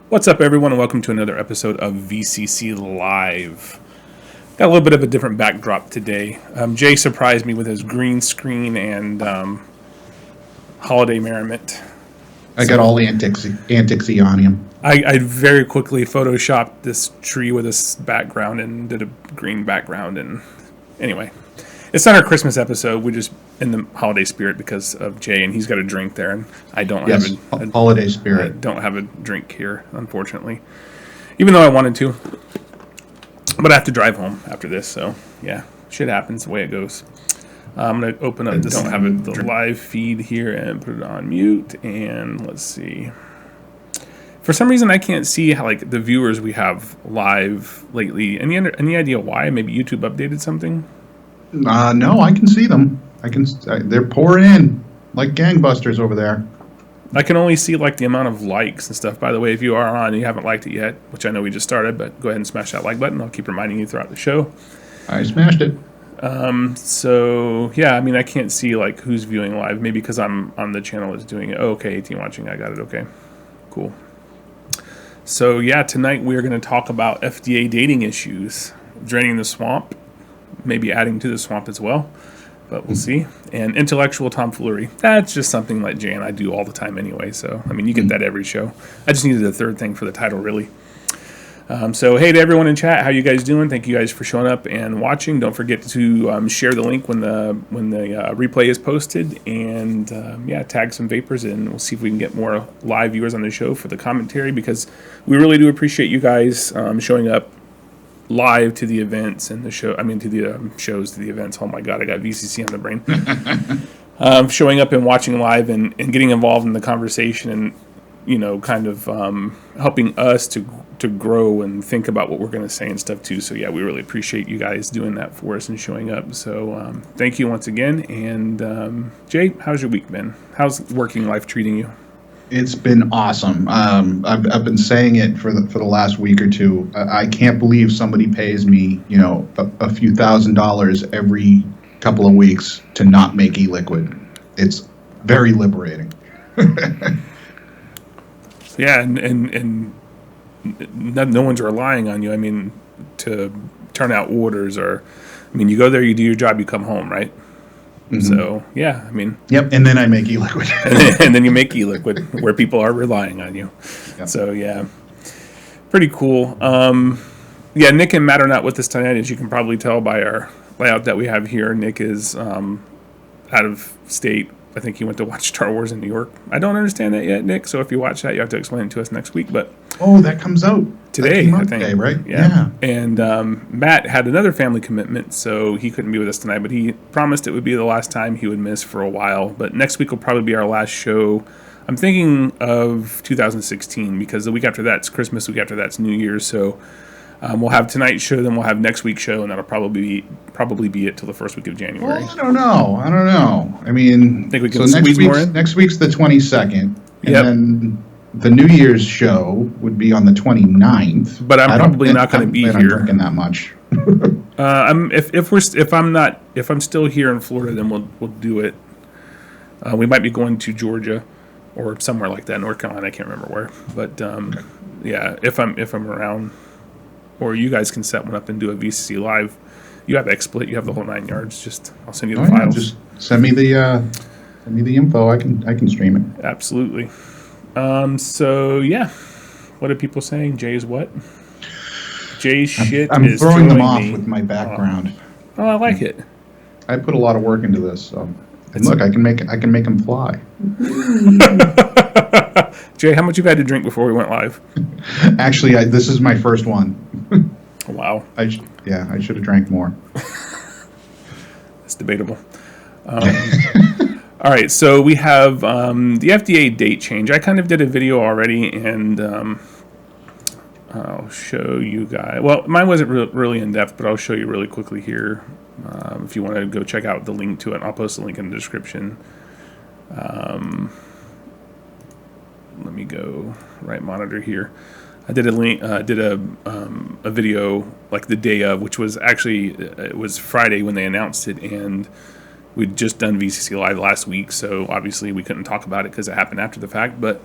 What's up, everyone, and welcome to another episode of VCCLive. Got a little bit of a different backdrop today. Jay surprised me with his green screen and holiday merriment. I got all anticsy on him. I very quickly photoshopped this tree with this background and did a green background. And anyway, it's not our Christmas episode. We're just in the holiday spirit because of Jay, and he's got a drink there, and I don't have a holiday spirit. I don't have a drink here, unfortunately, even though I wanted to. But I have to drive home after this, so yeah, shit happens the way it goes. I'm going to open up this. Don't have the live feed here and put it on mute, and let's see. For some reason, I can't see how the viewers we have live lately. Any idea why? Maybe YouTube updated something? No, I can see them. They're pouring in like gangbusters over there. I can only see the amount of likes and stuff. By the way, if you are on and you haven't liked it yet, which I know we just started, but go ahead and smash that like button. I'll keep reminding you throughout the show. I smashed it. So yeah, I can't see who's viewing live. Maybe because I'm on the channel that's doing it. Oh, okay, 18 watching. I got it. Okay, cool. So yeah, tonight we are going to talk about FDA dating issues, draining the swamp, maybe adding to the swamp as well. But we'll see. And intellectual tomfoolery. That's just something like Jay and I do all the time anyway. So, you get that every show. I just needed a third thing for the title, really. So, hey to everyone in chat. How you guys doing? Thank you guys for showing up and watching. Don't forget to share the link when the replay is posted. And, tag some vapors. And we'll see if we can get more live viewers on the show for the commentary. Because we really do appreciate you guys showing up live to the events and the show. To the shows, to the events. Oh my God, I got VCC on the brain. Showing up and watching live and getting involved in the conversation and, kind of helping us to grow and think about what we're going to say and stuff too. So yeah, we really appreciate you guys doing that for us and showing up. So thank you once again. And Jay, how's your week been? How's working life treating you? It's been awesome. I've been saying it for the last week or two. I can't believe somebody pays me, a few $1,000s every couple of weeks to not make e-liquid. It's very liberating. Yeah, and no one's relying on you. To turn out orders or, you go there, you do your job, you come home, right? Mm-hmm. So, yeah, Yep, and then I make e-liquid. and then you make e-liquid where people are relying on you. Yep. So, yeah, pretty cool. Nick and Matt are not with us tonight, as you can probably tell by our layout that we have here. Nick is out of state. I think he went to watch Star Wars in New York. I don't understand that yet, Nick, so if you watch that, you have to explain it to us next week. But that comes out today, I think. Today, right? Yeah. And Matt had another family commitment, so he couldn't be with us tonight, but he promised it would be the last time he would miss for a while. But next week will probably be our last show. I'm thinking of 2016 because the week after that's Christmas, the week after that's New Year's, so we'll have tonight's show, then we'll have next week's show, and that'll probably be it till the first week of January. Well, I don't know. I think we can squeeze more in? Next week's the 22nd, and then the New Year's show would be on the 29th. But I'm probably not going to be here. I'm drinking that much. If I'm still here in Florida, then we'll do it. We might be going to Georgia or somewhere like that, North Carolina. I can't remember where, but yeah, if I'm around. Or you guys can set one up and do a VCC live. You have XSplit. You have the whole 9 yards. I'll send you the files. Just send me the info. I can stream it. Absolutely. So yeah, what are people saying? Jay's what? Jay's shit. I'm throwing them off with my background. Oh, I like it. I put a lot of work into this. So look, I can make them fly. Jay, how much you've had to drink before we went live? Actually, this is my first one. Wow. I should have drank more. That's debatable. All right, so we have the FDA date change. I kind of did a video already, and I'll show you guys. Well, mine wasn't really in-depth, but I'll show you really quickly here. If you want to go check out the link to it, I'll post a link in the description. Let me go right monitor here. I did a video like the day of, which was actually it was Friday when they announced it, and we'd just done VCCLive last week, so obviously we couldn't talk about it because it happened after the fact. But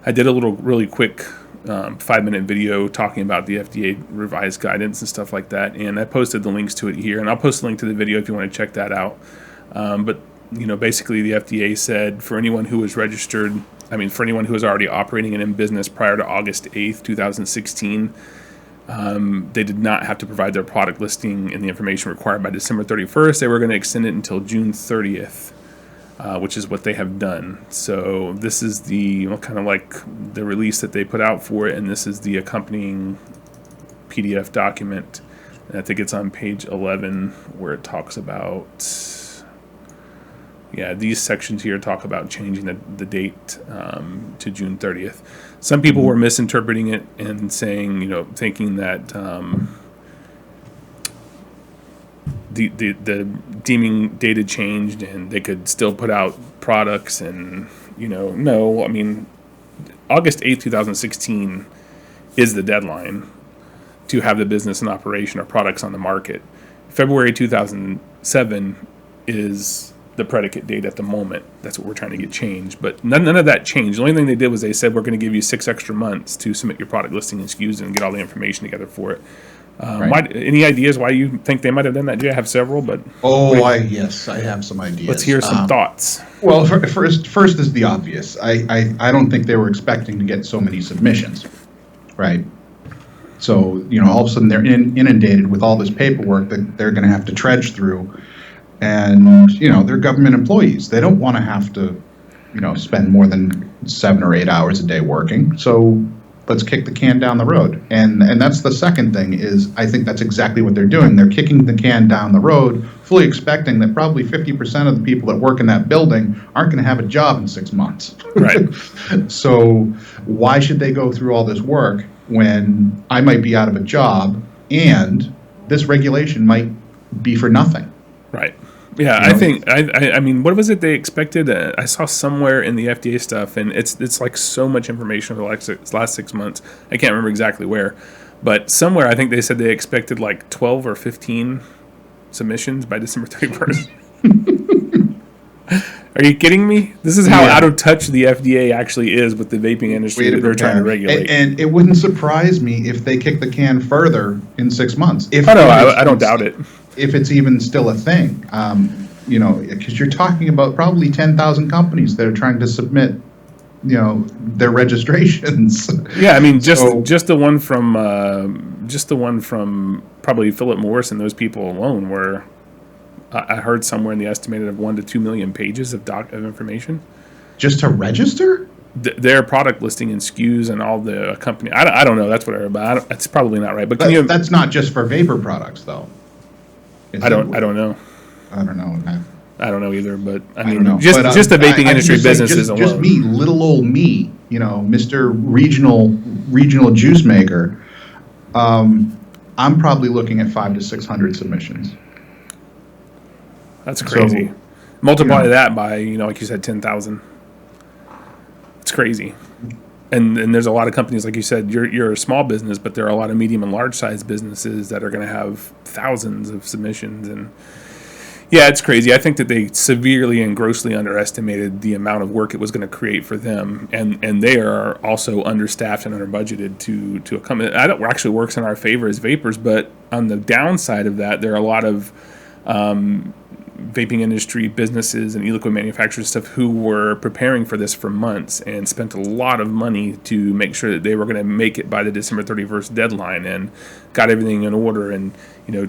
I did a really quick 5-minute video talking about the FDA revised guidance and stuff like that. And I posted the links to it here, and I'll post a link to the video if you want to check that out. But basically the FDA said for anyone who was registered, for anyone who was already operating and in business prior to August 8th, 2016, they did not have to provide their product listing and the information required by December 31st. They were going to extend it until June 30th. Which is what they have done. So this is the kind of like the release that they put out for it, and this is the accompanying PDF document. And I think it's on page 11 where it talks about, these sections here talk about changing the date to June 30th. Some people were misinterpreting it and saying, thinking that the deeming data changed and they could still put out products, and no, August 8th, 2016 is the deadline to have the business in operation or products on the market. February 2007 is the predicate date at the moment. That's what we're trying to get changed, but none of that changed. The only thing they did was they said we're going to give you 6 extra months to submit your product listing and SKUs and get all the information together for it. Right. Any ideas why you think they might have done that? Do you have several? But yes, I have some ideas. Let's hear some thoughts. Well, first is the obvious. I don't think they were expecting to get so many submissions, right? So all of a sudden they're inundated with all this paperwork that they're going to have to trudge through, and they're government employees. They don't want to have to spend more than 7 or 8 hours a day working. So let's kick the can down the road. And that's the second thing is I think that's exactly what they're doing. They're kicking the can down the road, fully expecting that probably 50% of the people that work in that building aren't going to have a job in 6 months. Right. So why should they go through all this work when I might be out of a job and this regulation might be for nothing? Right. Yeah, I think what was it they expected? I saw somewhere in the FDA stuff, and it's like so much information over the last 6 months. I can't remember exactly where, but somewhere I think they said they expected like 12 or 15 submissions by December 31st. Are you kidding me? This is how out of touch the FDA actually is with the vaping industry that they're trying to regulate. And it wouldn't surprise me if they kick the can further in 6 months. I don't doubt it. If it's even still a thing, because you're talking about probably 10,000 companies that are trying to submit, their registrations. Yeah, just the one from probably Philip Morris and those people alone were, I heard somewhere in the estimated of 1 to 2 million pages of information. Just to register? Their product listing and SKUs and all the company. I don't know. That's what I heard, but that's probably not right. But that's not just for vapor products, though. I don't know. I don't know. I don't know either, but just the vaping industry businesses alone. Just me, little old me, Mr. Regional juice maker. I'm probably looking at 500 to 600 submissions. That's crazy. So, multiply that by like you said, 10,000. It's crazy. And there's a lot of companies, like you said, you're a small business, but there are a lot of medium and large size businesses that are going to have thousands of submissions. And yeah, it's crazy. I think that they severely and grossly underestimated the amount of work it was going to create for them. And they are also understaffed and underbudgeted to a company. That actually works in our favor as vapors, but on the downside of that, there are a lot of vaping industry businesses and e-liquid manufacturers stuff who were preparing for this for months and spent a lot of money to make sure that they were going to make it by the December 31st deadline and got everything in order and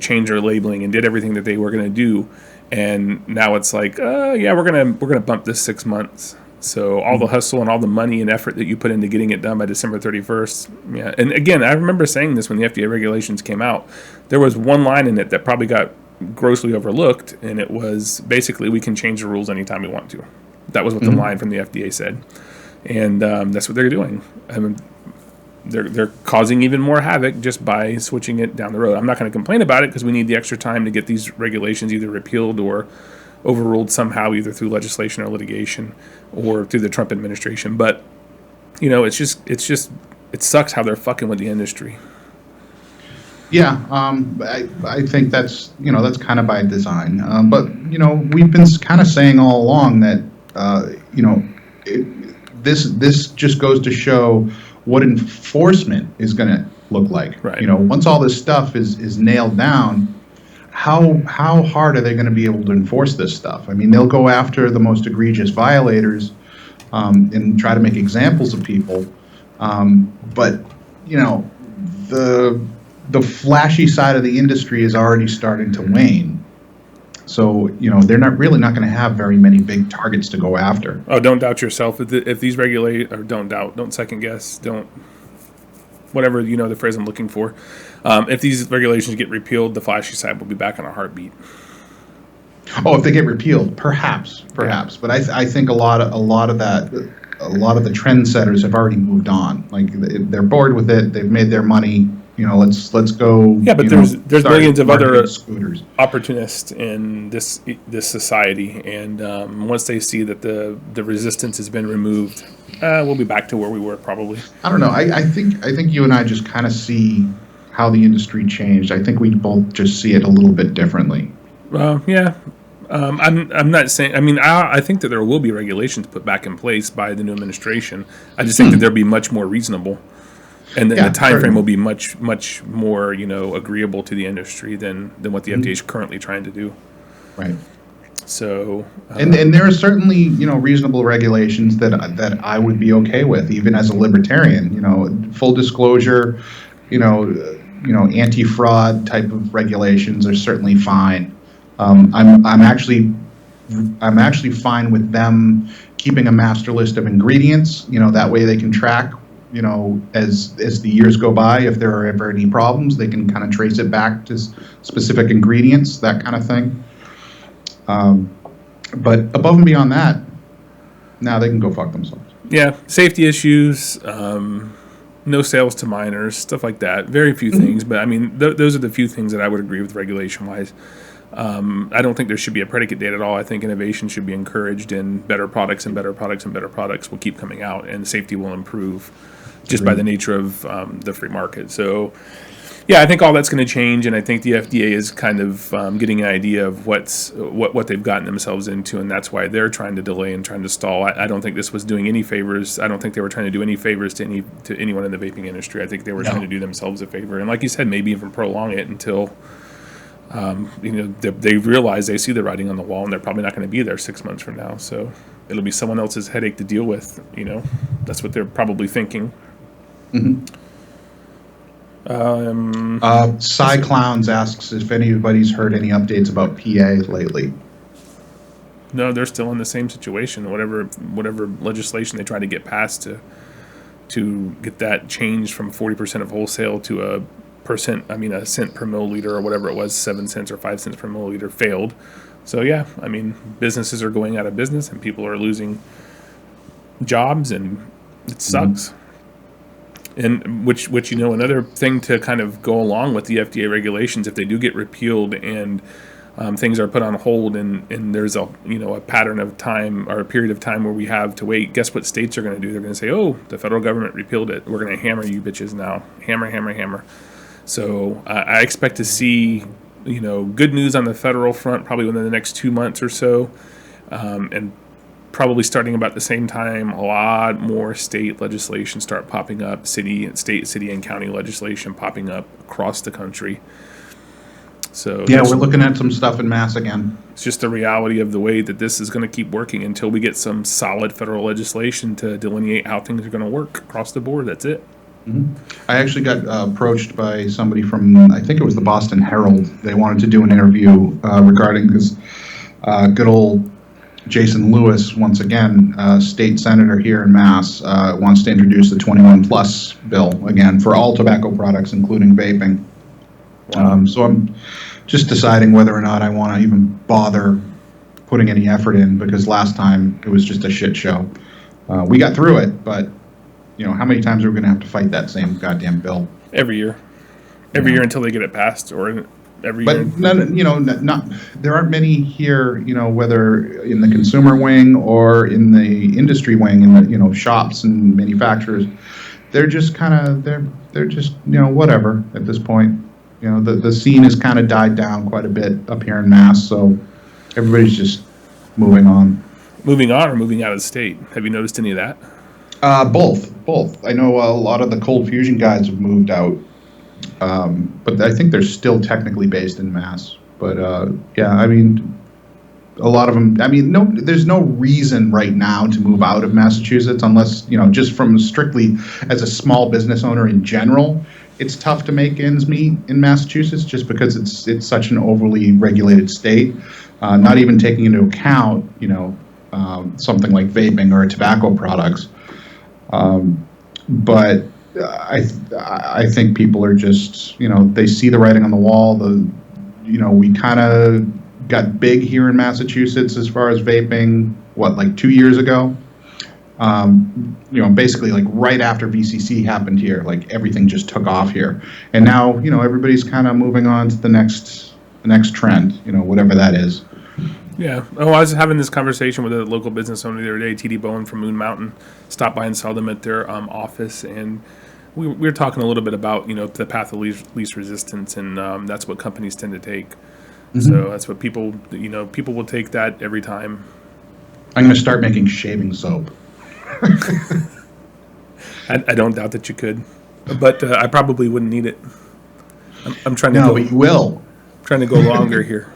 changed their labeling and did everything that they were going to do. And now it's like, we're gonna bump this 6 months. So all the hustle and all the money and effort that you put into getting it done by December 31st. Yeah. And again, I remember saying this when the FDA regulations came out. There was one line in it that probably got grossly overlooked, and it was basically we can change the rules anytime we want to. That was what the line from the FDA said, and that's what they're doing. They're causing even more havoc just by switching it down the road. I'm not going to complain about it because we need the extra time to get these regulations either repealed or overruled somehow, either through legislation or litigation or through the Trump administration. But it sucks how they're fucking with the industry. Yeah, I think that's kind of by design. But we've been kind of saying all along that this just goes to show what enforcement is going to look like. Right. You know, once all this stuff is nailed down, how hard are they going to be able to enforce this stuff? I mean, they'll go after the most egregious violators and try to make examples of people, but you know, the flashy side of the industry is already starting to wane. So, you know, they're not going to have very many big targets to go after. Oh, don't doubt yourself. If these don't second guess, whatever, you know, the phrase I'm looking for. If these regulations get repealed, the flashy side will be back on a heartbeat. Oh, if they get repealed, perhaps. Yeah. But I think a lot of the trendsetters have already moved on. Like, they're bored with it. They've made their money. You know, let's go. Yeah, but there's millions of other scooters, opportunists in this society, and once they see that the resistance has been removed, we'll be back to where we were probably. I don't know. I think you and I just kind of see how the industry changed. I think we both just see it a little bit differently. Yeah. I'm not saying. I mean, I think that there will be regulations put back in place by the new administration. I just think that they'll be much more reasonable. And then the time frame will be much more, you know, agreeable to the industry than what the FDA is currently trying to do. Right. So. And there are certainly, you know, reasonable regulations that I would be okay with, even as a libertarian. You know, full disclosure, you know, anti-fraud type of regulations are certainly fine. I'm actually fine with them keeping a master list of ingredients. You know, that way they can track, you know, as the years go by, if there are ever any problems, they can kind of trace it back to specific ingredients, that kind of thing. But above and beyond that, now they can go fuck themselves. Yeah, safety issues, no sales to minors, stuff like that. Very few things, but I mean, those are the few things that I would agree with regulation-wise. I don't think there should be a predicate date at all. I think innovation should be encouraged, and better products and better products and better products will keep coming out, and safety will improve just by the nature of the free market. So, yeah, I think all that's going to change, and I think the FDA is kind of getting an idea of what they've gotten themselves into, and that's why they're trying to delay and trying to stall. I don't think this was doing any favors. I don't think they were trying to do any favors to anyone in the vaping industry. I think they were trying to do themselves a favor, and like you said, maybe even prolong it until you know, they realize, they see the writing on the wall, and they're probably not going to be there 6 months from now. So it'll be someone else's headache to deal with. You know, that's what they're probably thinking. Mm-hmm. Cy Clowns asks if anybody's heard any updates about PA lately. No, they're still in the same situation. Whatever legislation they try to get passed to get that changed from 40% of wholesale to a cent per milliliter, or whatever it was, 7 cents or 5 cents per milliliter, failed. So yeah, I mean, businesses are going out of business and people are losing jobs, and it sucks. Mm-hmm. And which you know, another thing to kind of go along with the FDA regulations, if they do get repealed and things are put on hold, and there's a pattern of time or a period of time where we have to wait, guess what states are going to do? They're going to say, oh, the federal government repealed it, we're going to hammer you bitches now, hammer. So I expect to see, you know, good news on the federal front probably within the next 2 months or so, and probably starting about the same time, a lot more state legislation start popping up, city and county legislation popping up across the country. So yeah, we're looking at some stuff in Mass again. It's just the reality of the way that this is going to keep working until we get some solid federal legislation to delineate how things are going to work across the board. That's it. Mm-hmm. I actually got approached by somebody from, I think it was the Boston Herald. They wanted to do an interview regarding this good old Jason Lewis, once again, state senator here in Mass, wants to introduce the 21 plus bill again for all tobacco products, including vaping. Wow. So I'm just deciding whether or not I want to even bother putting any effort in, because last time it was just a shit show. We got through it, but you know, how many times are we going to have to fight that same goddamn bill? Every year until they get it passed, or every year. But none, you know, not there aren't many here. You know, whether in the consumer wing or in the industry wing, in the, you know, shops and manufacturers, they're just kind of they're just, you know, whatever at this point. You know, the scene has kind of died down quite a bit up here in Mass, so everybody's just moving on. Moving on or moving out of the state? Have you noticed any of that? Both. I know a lot of the cold fusion guys have moved out, but I think they're still technically based in Mass. But yeah, I mean, a lot of them. I mean, no, there's no reason right now to move out of Massachusetts unless just from strictly as a small business owner in general. It's tough to make ends meet in Massachusetts just because it's such an overly regulated state. Not even taking into account, something like vaping or tobacco products. But I think people are just, they see the writing on the wall. We kind of got big here in Massachusetts as far as vaping, like 2 years ago? Basically like right after VCC happened here, like everything just took off here. And now, everybody's kind of moving on to the next trend, whatever that is. Yeah. Oh, I was having this conversation with a local business owner the other day, TD Bowen from Moon Mountain. Stopped by and saw them at their office, and we were talking a little bit about, the path of least resistance, and that's what companies tend to take. Mm-hmm. So that's what people will take that every time. I'm going to start making shaving soap. I don't doubt that you could, but I probably wouldn't need it. I'm trying to go. No, but you will. Trying to go longer here.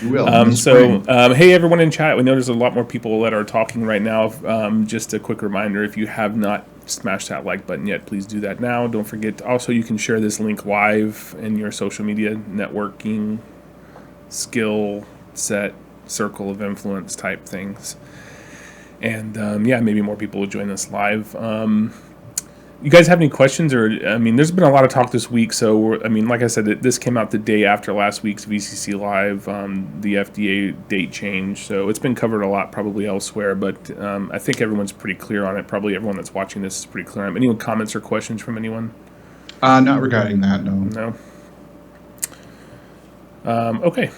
You will. Hey, everyone in chat. We know there's a lot more people that are talking right now. Just a quick reminder, if you have not smashed that like button yet, please do that now. Don't forget, also, you can share this link live in your social media networking skill set, circle of influence type things. And, maybe more people will join us live. You guys have any questions? There's been a lot of talk this week. So, like I said, this came out the day after last week's VCCLive, the FDA date change. So it's been covered a lot probably elsewhere, but I think everyone's pretty clear on it. Probably everyone that's watching this is pretty clear on it. Any comments or questions from anyone? Not regarding that, no. No? Okay.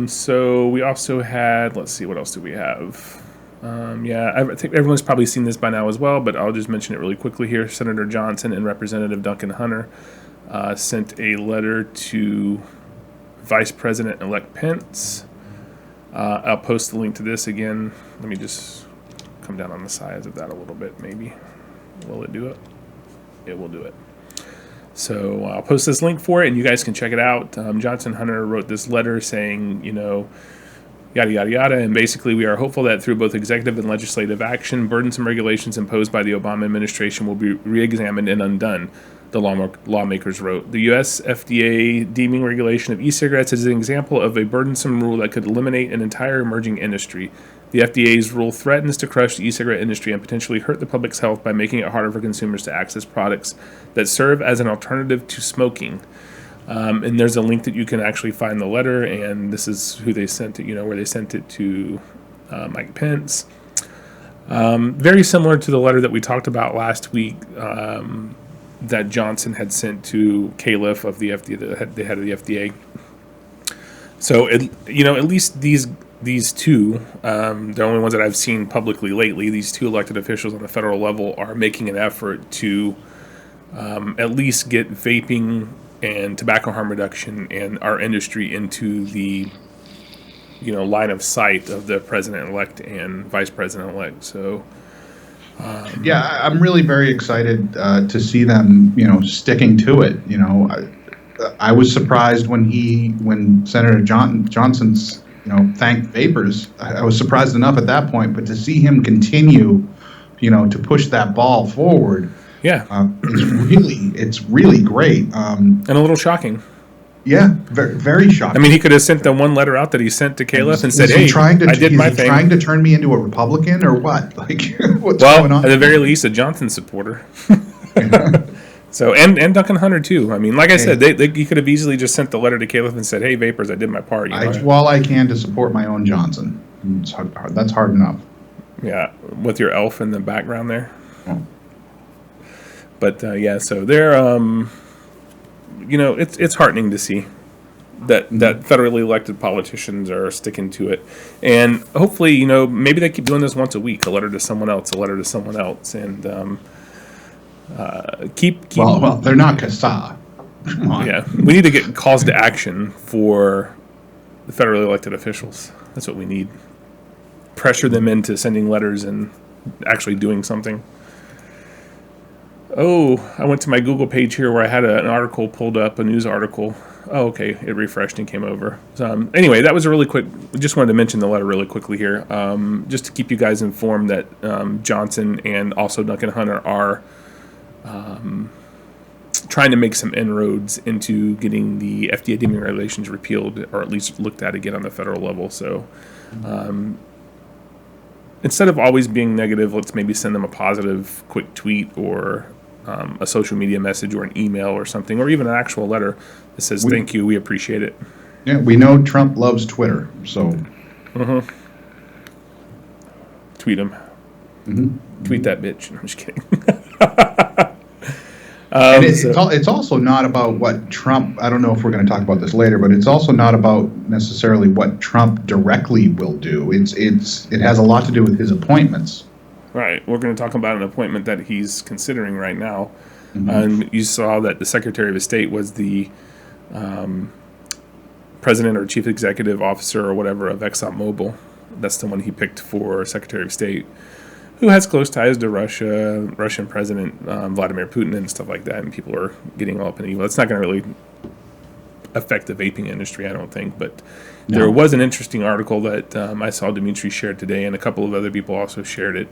So we also had, let's see, what else do we have? I think everyone's probably seen this by now as well, but I'll just mention it really quickly here. Senator Johnson and Representative Duncan Hunter sent a letter to Vice President-elect Pence. I'll post the link to this again. Let me just come down on the size of that a little bit, maybe. Will it do it? It will do it. So I'll post this link for it, and you guys can check it out. Johnson Hunter wrote this letter saying, yada, yada, yada. And basically, we are hopeful that through both executive and legislative action, burdensome regulations imposed by the Obama administration will be re-examined and undone, the lawmakers wrote. The U.S. FDA deeming regulation of e-cigarettes is an example of a burdensome rule that could eliminate an entire emerging industry. The FDA's rule threatens to crush the e-cigarette industry and potentially hurt the public's health by making it harder for consumers to access products that serve as an alternative to smoking. And there's a link that you can actually find the letter, and this is who they sent it, where they sent it to Mike Pence. Very similar to the letter that we talked about last week that Johnson had sent to CBD of the FDA, the head of the FDA. So, at least these two, the only ones that I've seen publicly lately, these two elected officials on the federal level are making an effort to at least get vaping and tobacco harm reduction and our industry into the line of sight of the president-elect and vice president-elect. So I'm really very excited to see them sticking to it. I was surprised when Senator Johnson's thanked vapors. I was surprised enough at that point, but to see him continue to push that ball forward, it's really great. And a little shocking. Yeah, very, very shocking. He could have sent the one letter out that he sent to CBD and said, "Hey, I did my thing." Trying to turn me into a Republican or what? What's going on? At the very least, a Johnson supporter. So, and Duncan Hunter too. Like I said, he could have easily just sent the letter to CBD and said, "Hey, vapors, I did my part." I do all I can to support my own Johnson. That's hard enough. Yeah, with your elf in the background there. Oh. But so they're, it's heartening to see that federally elected politicians are sticking to it, and hopefully, maybe they keep doing this once a week, a letter to someone else, and keep. Well, they're not CASA. Come on. Yeah, we need to get calls to action for the federally elected officials. That's what we need. Pressure them into sending letters and actually doing something. Oh, I went to my Google page here where I had an article pulled up, a news article. Oh, okay, it refreshed and came over. Anyway, that was a really quick. Just wanted to mention the letter really quickly here, just to keep you guys informed that Johnson and also Duncan Hunter are trying to make some inroads into getting the FDA deeming regulations repealed, or at least looked at again on the federal level. So instead of always being negative, let's maybe send them a positive quick tweet or a social media message or an email or something, or even an actual letter that says, thank you, we appreciate it. Yeah, we know Trump loves Twitter, so. Tweet him. Tweet that bitch. I'm just kidding. And it's also not about what Trump, I don't know if we're going to talk about this later, but it's also not about necessarily what Trump directly will do. It has a lot to do with his appointments. Right. We're going to talk about an appointment that he's considering right now. And you saw that the Secretary of State was the president or chief executive officer or whatever of ExxonMobil. That's the one he picked for Secretary of State, who has close ties to Russia, Russian President Vladimir Putin and stuff like that, and people are getting all up in evil. It's not going to really affect the vaping industry, I don't think, but there was an interesting article that I saw Dimitri shared today, and a couple of other people also shared it.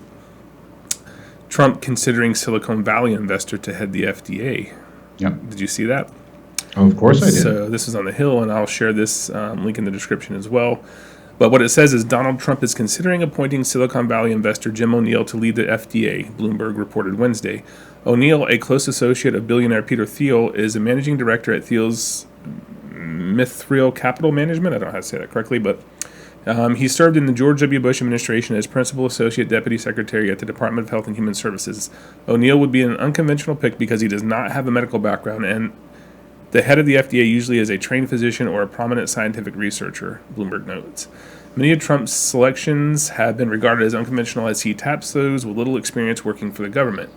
Trump considering Silicon Valley investor to head the FDA. Yep. Did you see that? Oh, of course I did. So this is on the Hill, and I'll share this link in the description as well. But what it says is Donald Trump is considering appointing Silicon Valley investor Jim O'Neill to lead the FDA, Bloomberg reported Wednesday. O'Neill, a close associate of billionaire Peter Thiel, is a managing director at Thiel's Mithril Capital Management. I don't know how to say that correctly, but he served in the George W. Bush administration as principal associate deputy secretary at the Department of Health and Human Services. O'Neill would be an unconventional pick because he does not have a medical background, and the head of the FDA usually is a trained physician or a prominent scientific researcher, Bloomberg notes. Many of Trump's selections have been regarded as unconventional as he taps those with little experience working for the government.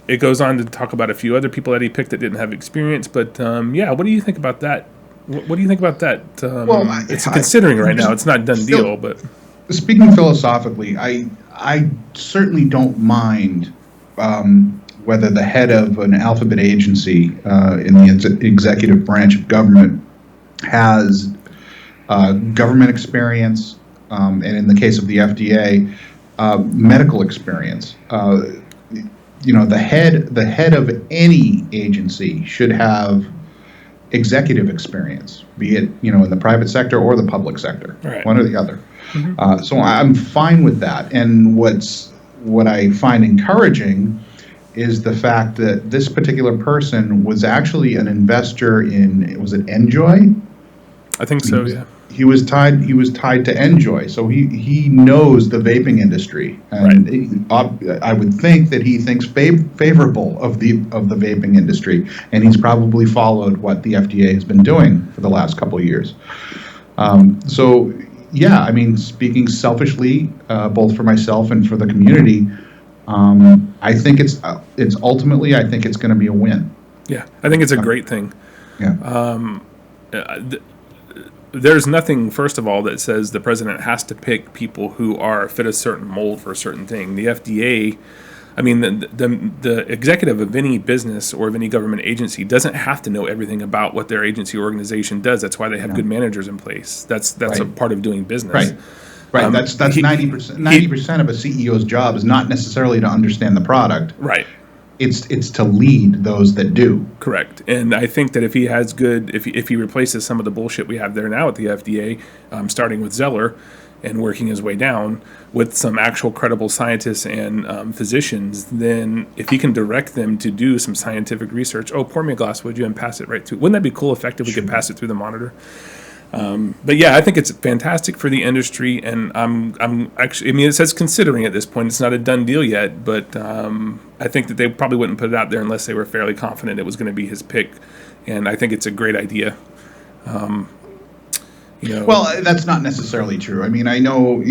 It goes on to talk about a few other people that he picked that didn't have experience, but what do you think about that? What do you think about that? It's considering right now. It's not a done deal, but speaking philosophically, I certainly don't mind whether the head of an alphabet agency in the executive branch of government has government experience, and in the case of the FDA, medical experience. The head of any agency should have executive experience, be it in the private sector or the public sector, right. One or the other. So I'm fine with that. And what I find encouraging is the fact that this particular person was actually an investor in, was it Enjoy? I think so, yeah. He was tied to Enjoy, so he knows the vaping industry, and right. I would think that he thinks favorable of the vaping industry, and he's probably followed what the FDA has been doing for the last couple of years. So yeah, I mean, speaking selfishly, both for myself and for the community, I think it's ultimately, I think it's going to be a win. Yeah, I think it's a great thing. Yeah. There's nothing, first of all, that says the president has to pick people who are fit a certain mold for a certain thing. The FDA, I mean, the executive of any business or of any government agency doesn't have to know everything about what their agency or organization does. That's why they have good managers in place. That's right. A part of doing business. Right. That's 90%. 90% of a CEO's job is not necessarily to understand the product. Right. It's to lead those that do. Correct. And I think that if he has if he replaces some of the bullshit we have there now at the FDA, starting with Zeller and working his way down with some actual credible scientists and physicians, then if he can direct them to do some scientific research, pour me a glass, would you, and pass it right through. Wouldn't that be cool if we could pass it through the monitor? But yeah, I think it's fantastic for the industry, and I'm actually, I mean, it says considering at this point. It's not a done deal yet, but I think that they probably wouldn't put it out there unless they were fairly confident it was going to be his pick, and I think it's a great idea. Well, that's not necessarily true. I mean, I know,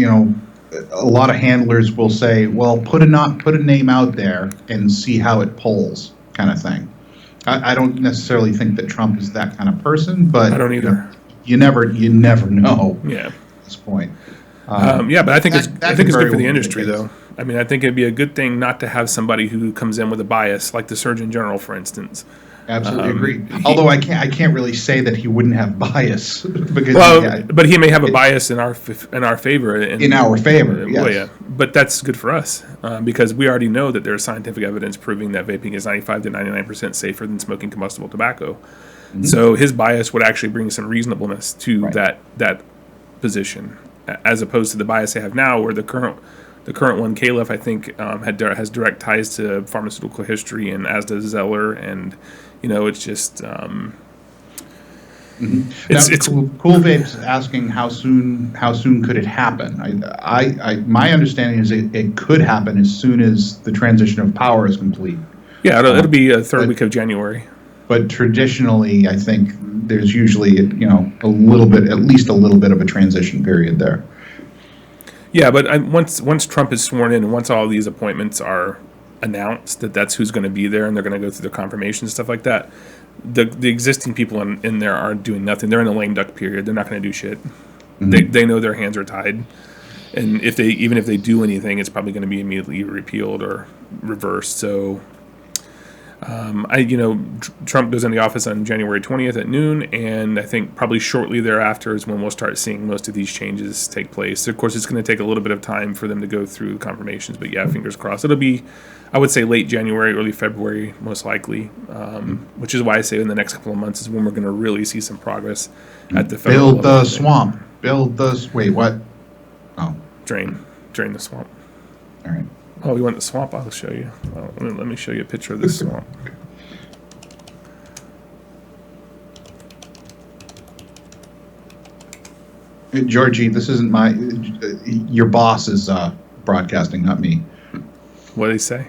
a lot of handlers will say, well, put a name out there and see how it polls, kind of thing. I don't necessarily think that Trump is that kind of person, but I don't either. You never know. Yeah. At this point. Yeah, but I think it's good for the well industry, though. I mean, I think it'd be a good thing not to have somebody who comes in with a bias, like the Surgeon General, for instance. Absolutely agree. Although I can't really say that he wouldn't have bias because but he may have a bias in our favor. In our favor, yes. Well, yeah, but that's good for us because we already know that there's scientific evidence proving that vaping is 95 to 99% safer than smoking combustible tobacco. Mm-hmm. So his bias would actually bring some reasonableness to that position, as opposed to the bias they have now, where the current one, CBD, I think, has direct ties to pharmaceutical history, and as does Zeller, and it's just it's Cool Vape's asking how soon could it happen. My understanding is it could happen as soon as the transition of power is complete. Yeah, it'll be a third week of January. But traditionally, I think there's usually at least a little bit of a transition period there. Yeah, but once Trump is sworn in and once all these appointments are announced, that's who's going to be there, and they're going to go through the confirmation and stuff like that, the existing people in there are doing nothing. They're in a lame duck period. They're not going to do shit. Mm-hmm. They know their hands are tied, and if they do anything, it's probably going to be immediately repealed or reversed. So Trump goes into the office on January 20th at noon, and I think probably shortly thereafter is when we'll start seeing most of these changes take place. Of course, it's going to take a little bit of time for them to go through the confirmations, but yeah, fingers crossed. It'll be, I would say, late January, early February, most likely, which is why I say in the next couple of months is when we're going to really see some progress at the federal level. Build the swamp. Wait, what? Oh. Drain the swamp. All right. Oh, you want the swamp? I'll show you. Well, let me show you a picture of this swamp. Georgie, this isn't your boss is broadcasting, not me. What did he say?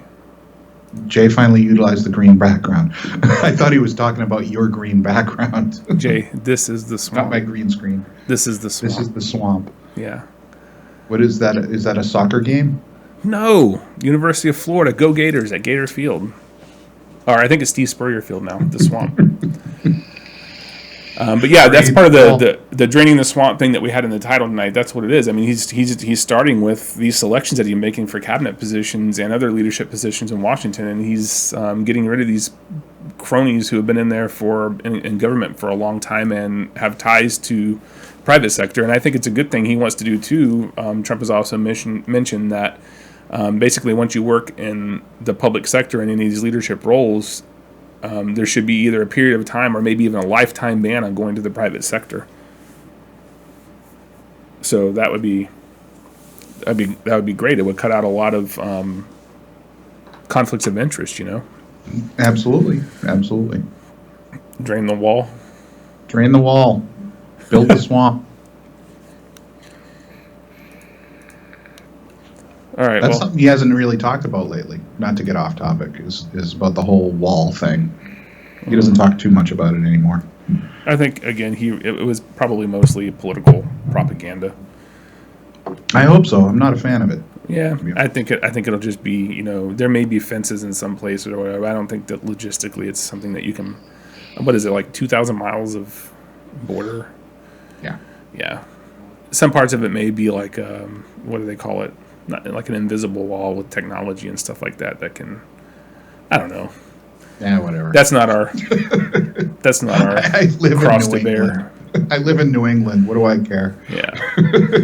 Jay finally utilized the green background. I thought he was talking about your green background. Jay, this is the swamp. Not my green screen. This is the swamp. This is the swamp. Yeah. What is that? Is that a soccer game? No, University of Florida. Go Gators at Gator Field. Or I think it's Steve Spurrier Field now, the swamp. But yeah, that's part of the draining the swamp thing that we had in the title tonight. That's what it is. I mean, he's starting with these selections that he's making for cabinet positions and other leadership positions in Washington, and he's getting rid of these cronies who have been in there in government for a long time and have ties to private sector. And I think it's a good thing he wants to do too. Trump has also mentioned that basically once you work in the public sector in any of these leadership roles, there should be either a period of time or maybe even a lifetime ban on going to the private sector. So that would be great. It would cut out a lot of conflicts of interest, Absolutely. Drain the wall. Build the swamp. All right. That's something he hasn't really talked about lately. Not to get off topic, is about the whole wall thing. He doesn't talk too much about it anymore. I think again, it was probably mostly political propaganda. I hope so. I'm not a fan of it. Yeah, I think it'll just be, there may be fences in some places or whatever. I don't think that logistically it's something that you can. What is it, like 2,000 miles of border? Yeah. Some parts of it may be like what do they call it? Not like an invisible wall with technology and stuff like that can, I don't know. Yeah, whatever. That's not our I live cross in to bear. I live in New England. What do I care? Yeah.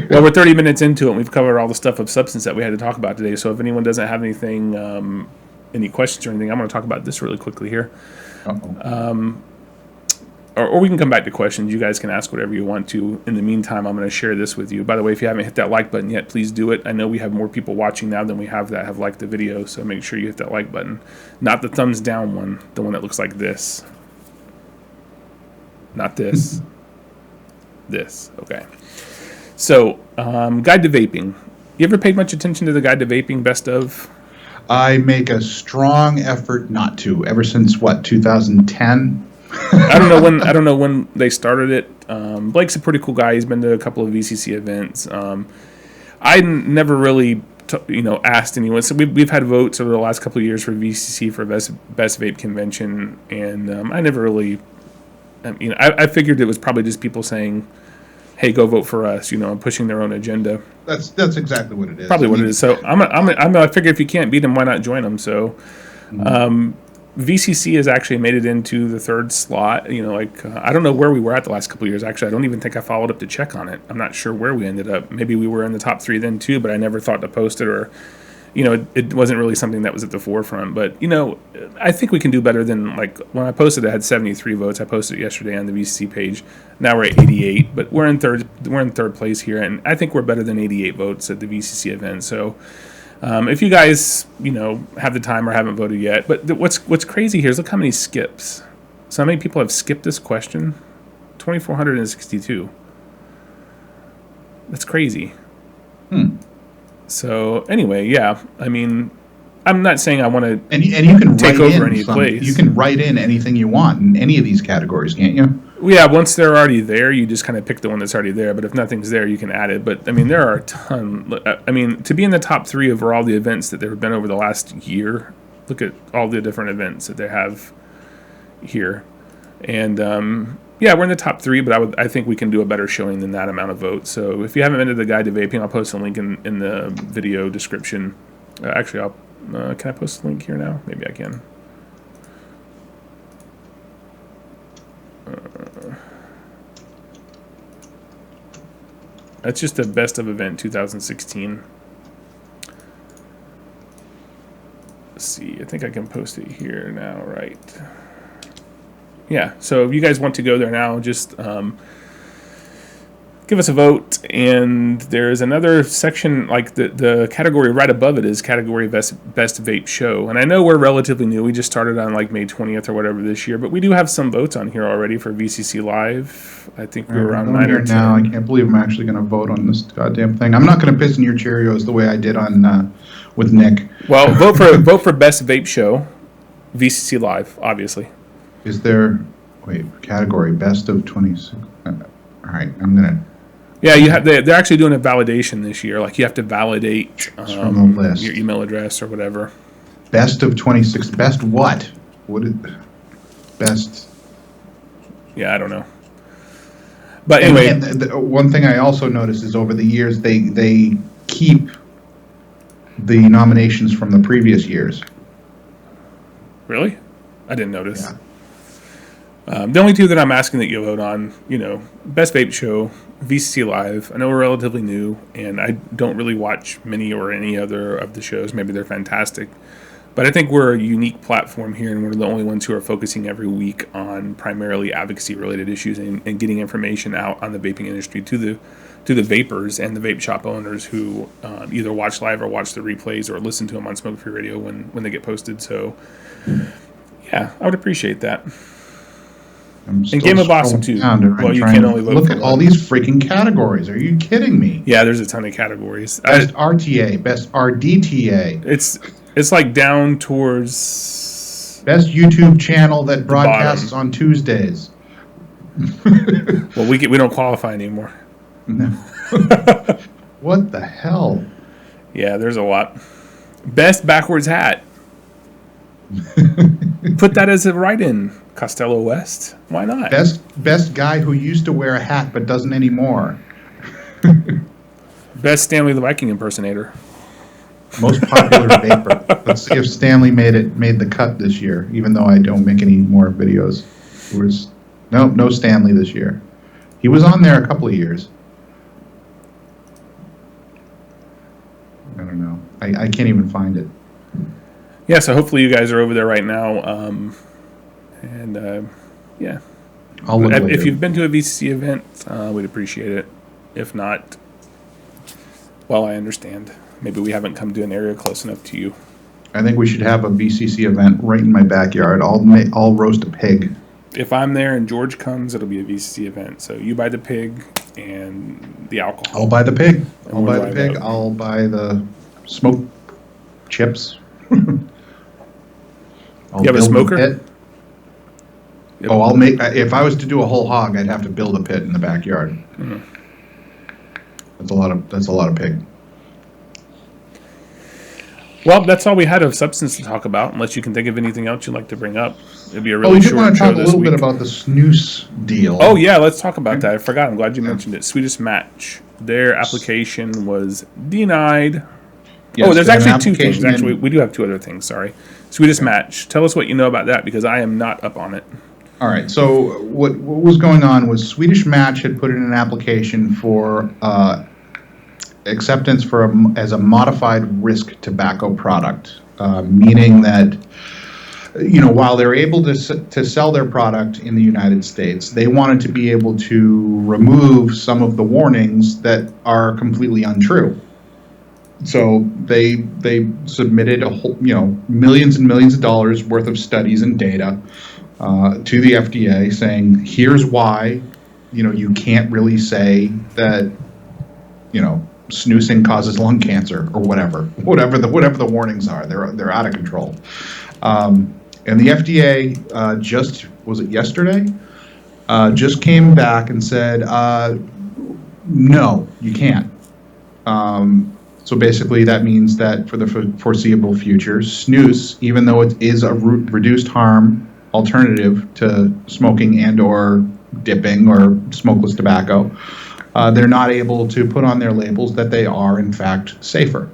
Well, we're 30 minutes into it, and we've covered all the stuff of substance that we had to talk about today. So if anyone doesn't have anything, any questions or anything, I'm going to talk about this really quickly here. Or we can come back to questions. You guys can ask whatever you want to. In the meantime, I'm going to share this with you. By the way, if you haven't hit that like button yet, please do it. I know we have more people watching now than we have that have liked the video, so make sure you hit that like button. Not the thumbs down one, the one that looks like this. Not this. This. Okay. So, Guide to Vaping. You ever paid much attention to the Guide to Vaping Best Of? I make a strong effort not to. Ever since, 2010? I don't know when they started it. Blake's a pretty cool guy. He's been to a couple of VCC events. I never really asked anyone. So we've had votes over the last couple of years for VCC for best vape convention, and I never really. I figured it was probably just people saying, hey, go vote for us, and pushing their own agenda. That's exactly what it is. Probably what it is. So I figure if you can't beat them, why not join them? So VCC has actually made it into the third slot. I don't know where we were at the last couple of years. Actually, I don't even think I followed up to check on it. I'm not sure where we ended up. Maybe we were in the top 3 then too, but I never thought to post it, or it wasn't really something that was at the forefront. But I think we can do better than, like, when I posted it had 73 votes. I posted it yesterday on the VCC page. Now we're at 88, but we're in third place here, and I think we're better than 88 votes at the VCC event. So if you guys have the time or haven't voted yet, but what's crazy here is look how many skips. So how many people have skipped this question? 2,462. That's crazy. So anyway, yeah. I mean, I'm not saying I want to and you can take over any place. You can write in anything you want in any of these categories, can't you? Yeah, once they're already there, you just kind of pick the one that's already there. But if nothing's there, you can add it. But I mean, there are a ton. I mean, to be in the top 3 over all the events that there have been over the last year, look at all the different events that they have here. And yeah, we're in the top 3, but I think we can do a better showing than that amount of votes. So if you haven't been to the Guide to Vaping, I'll post a link in the video description. Actually, can I post a link here now? Maybe I can. That's just the best of event 2016. Let's see, I think I can post it here now, right? Yeah, so if you guys want to go there now, just give us a vote. And there's another section, like the category right above it is category best vape show. And I know we're relatively new. We just started on like May 20th or whatever this year, but we do have some votes on here already for VCCLive. I think we're around 9 or 10. Now, I can't believe I'm actually going to vote on this goddamn thing. I'm not going to piss in your Cheerios the way I did on with Nick. Well, vote for best vape show, VCCLive, obviously. Is there category best of 26? All right, I'm gonna. Yeah, you have. They're actually doing a validation this year. Like you have to validate from the list. Your email address or whatever. Best of 26. Best what? What is best? Yeah, I don't know. But anyway, and the one thing I also noticed is over the years they keep the nominations from the previous years. Really? I didn't notice. Yeah. The only 2 that I'm asking that you vote on, Best Vape Show, VCCLive. I know we're relatively new, and I don't really watch many or any other of the shows. Maybe they're fantastic. But I think we're a unique platform here, and we're the only ones who are focusing every week on primarily advocacy-related issues and getting information out on the vaping industry to the vapors and the vape shop owners who either watch live or watch the replays or listen to them on Smoke Free Radio when they get posted. So, yeah, I would appreciate that. And Game of Awesome too. Well, you can't only vote. Look at all these freaking categories. Are you kidding me? Yeah, there's a ton of categories. Best RTA, best RDTA. It's like down towards best YouTube channel that broadcasts on Tuesdays. Well, we don't qualify anymore. No. What the hell? Yeah, there's a lot. Best backwards hat. Put that as a write-in. Costello West. Why not? Best guy who used to wear a hat but doesn't anymore. Best Stanley the Viking impersonator. Most popular vapor. Let's see if Stanley made the cut this year, even though I don't make any more videos. There was no Stanley this year. He was on there a couple of years. I don't know. I can't even find it. Yeah, so hopefully you guys are over there right now. Yeah. I'll look later. If you've been to a VCC event, we'd appreciate it. If not, well, I understand. Maybe we haven't come to an area close enough to you. I think we should have a VCC event right in my backyard. I'll roast a pig. If I'm there and George comes, it'll be a VCC event. So you buy the pig and the alcohol. I'll buy the pig. I'll buy the smoke chips. You have a smoker? I'll make. If I was to do a whole hog, I'd have to build a pit in the backyard. Mm-hmm. That's a lot of pig. Well, that's all we had of substance to talk about, unless you can think of anything else you'd like to bring up. It'd be a really We did short want to show talk a this little week. bit about the snus deal. Oh, yeah, let's talk about that. I forgot. I'm glad you mentioned it. Swedish Match. Their application was denied. Yes, there's they have an actually two things. application Actually, we do have two other things. Sorry. Swedish Match. Tell us what you know about that, because I am not up on it. All right. So what was going on was Swedish Match had put in an application for acceptance as a modified risk tobacco product, meaning that while they're able to sell their product in the United States, they wanted to be able to remove some of the warnings that are completely untrue. So they submitted a whole, millions and millions of dollars worth of studies and data to the FDA, saying here's why, you can't really say that, snoozing causes lung cancer or whatever the warnings are. They're out of control. And the FDA was it yesterday? Just came back and said, no, you can't. So basically, that means that for the foreseeable future, snus, even though it is a reduced harm alternative to smoking and/or dipping or smokeless tobacco, they're not able to put on their labels that they are, in fact, safer.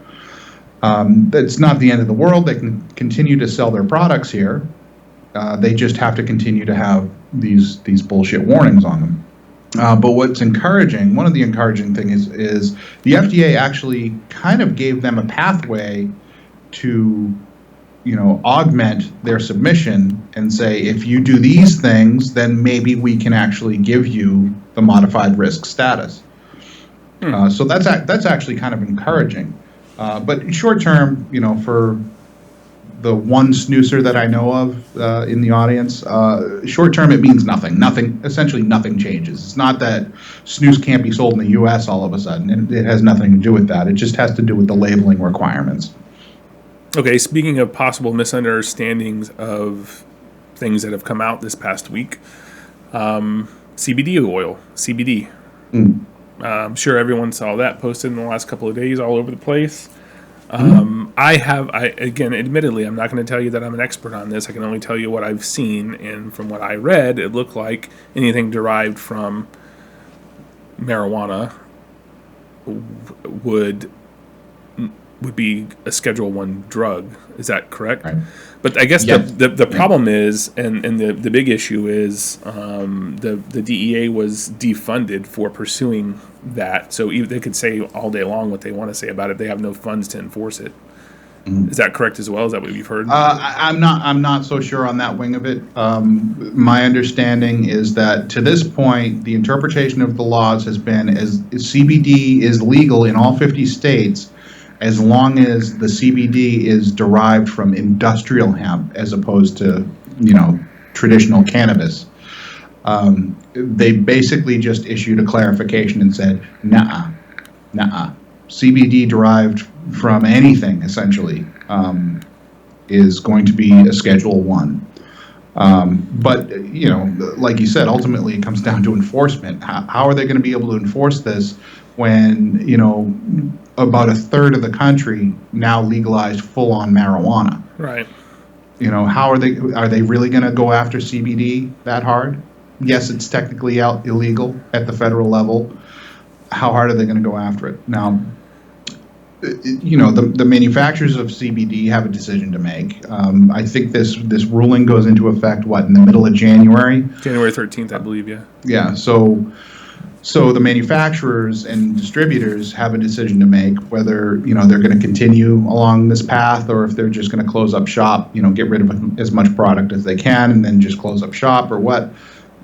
That's not the end of the world. They can continue to sell their products here. They just have to continue to have these bullshit warnings on them. But what's encouraging, one of the encouraging things is the FDA actually kind of gave them a pathway to, augment their submission and say, if you do these things, then maybe we can actually give you the modified risk status. So that's actually kind of encouraging. But short term, for the one snoozer that I know of in the audience, short term it means nothing. Essentially nothing changes. It's not that snus can't be sold in the U.S. all of a sudden. It has nothing to do with that. It just has to do with the labeling requirements. Okay, speaking of possible misunderstandings of things that have come out this past week, CBD oil, CBD. I'm sure everyone saw that posted in the last couple of days all over the place. Again, admittedly, I'm not going to tell you that I'm an expert on this. I can only tell you what I've seen, and from what I read, it looked like anything derived from marijuana would be a Schedule 1 drug. Is that correct? Right. But I guess the problem is, and the big issue is, the DEA was defunded for pursuing that. So they could say all day long what they want to say about it. They have no funds to enforce it. Is that correct as well? Is that what you've heard? I'm not so sure on that wing of it. My understanding is that to this point, the interpretation of the laws has been as CBD is legal in all 50 states as long as the CBD is derived from industrial hemp as opposed to, traditional cannabis. They basically just issued a clarification and said, nah. CBD derived from anything, essentially, is going to be a Schedule 1. But, like you said, ultimately it comes down to enforcement. How are they going to be able to enforce this when, about a third of the country now legalized full-on marijuana? Right. How are they really going to go after CBD that hard? Yes, it's technically illegal at the federal level. How hard are they going to go after it? Now, the manufacturers of CBD have a decision to make. I think this ruling goes into effect, in the middle of January? January 13th, I believe, yeah. Yeah, so the manufacturers and distributors have a decision to make whether, they're going to continue along this path or if they're just going to close up shop, get rid of as much product as they can and then just close up shop or what.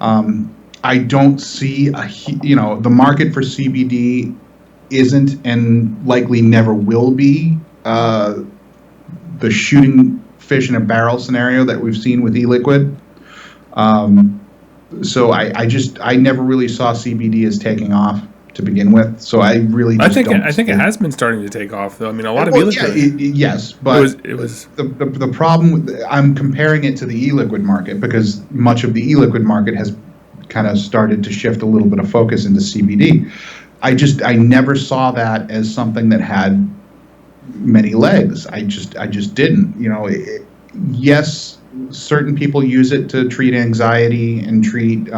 I don't see the market for CBD isn't and likely never will be the shooting fish in a barrel scenario that we've seen with e-liquid. So I never really saw CBD as taking off to begin with. So I really just I think it has been starting to take off though. I mean, a lot of e-liquid. Yes, but it was the problem. I'm comparing it to the e-liquid market because much of the e-liquid market has kind of started to shift a little bit of focus into CBD. I never saw that as something that had many legs. I just didn't. Yes, certain people use it to treat anxiety and treat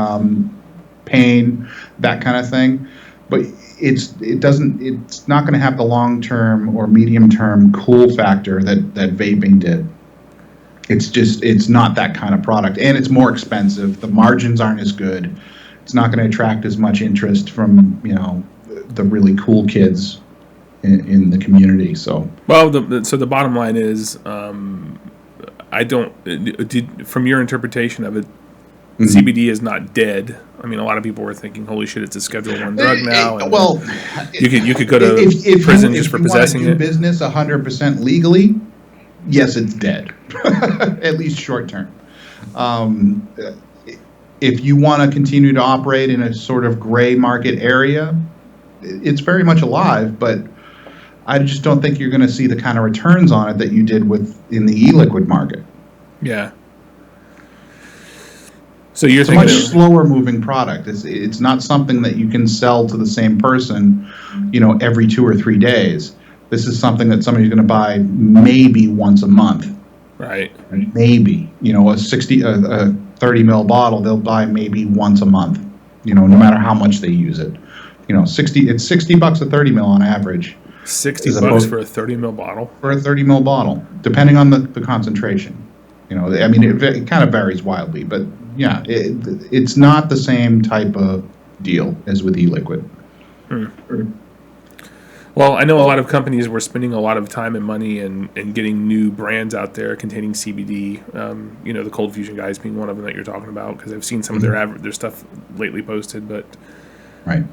pain, that kind of thing, but it's not going to have the long term or medium term cool factor that vaping did. It's not that kind of product, and it's more expensive. The margins aren't as good. It's not going to attract as much interest from the really cool kids in the community. So the bottom line is, I don't. From your interpretation of it, CBD is not dead. I mean, a lot of people were thinking, "Holy shit, it's a Schedule I drug now." And you could go to prison just for possessing it. If you want to do business 100% legally, yes, it's dead, at least short term. If you want to continue to operate in a sort of gray market area, it's very much alive, but I just don't think you're going to see the kind of returns on it that you did in the e-liquid market. Yeah. So it's a much slower moving product. It's not something that you can sell to the same person, every 2 or 3 days. This is something that somebody's going to buy maybe once a month. Right. Maybe, a 30 ml bottle they'll buy maybe once a month. No matter how much they use it. It's $60 a 30 ml on average. $60 for a 30 ml bottle. For a 30 ml bottle, depending on the concentration. It kind of varies wildly, but yeah, it's not the same type of deal as with e-liquid. Well, I know a lot of companies were spending a lot of time and money and getting new brands out there containing CBD. The Cold Fusion guys being one of them that you're talking about, because I've seen some of their stuff lately posted. But right,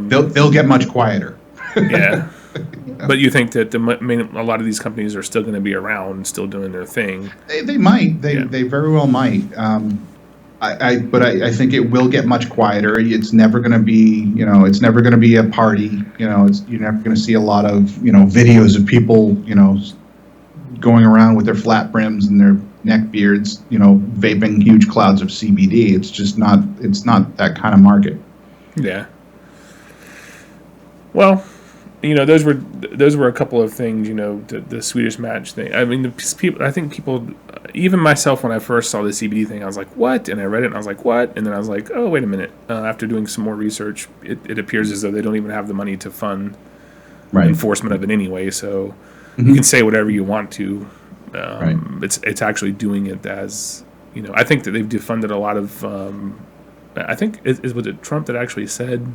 they'll get much quieter. Yeah. But you think that a lot of these companies are still going to be around, still doing their thing? They might. They very well might. I think it will get much quieter. It's never going to be, it's never going to be a party. You're never going to see a lot of, videos of people, going around with their flat brims and their neck beards, vaping huge clouds of CBD. It's not that kind of market. Yeah. Well, those were a couple of things, the Swedish Match thing. I mean, people, even myself, when I first saw the CBD thing, I was like, what? And I read it and I was like, what? And then I was like, oh, wait a minute. After doing some more research, it appears as though they don't even have the money to fund enforcement of it anyway. So you can say whatever you want to. It's actually doing it as, I think that they've defunded a lot of, was it Trump that actually said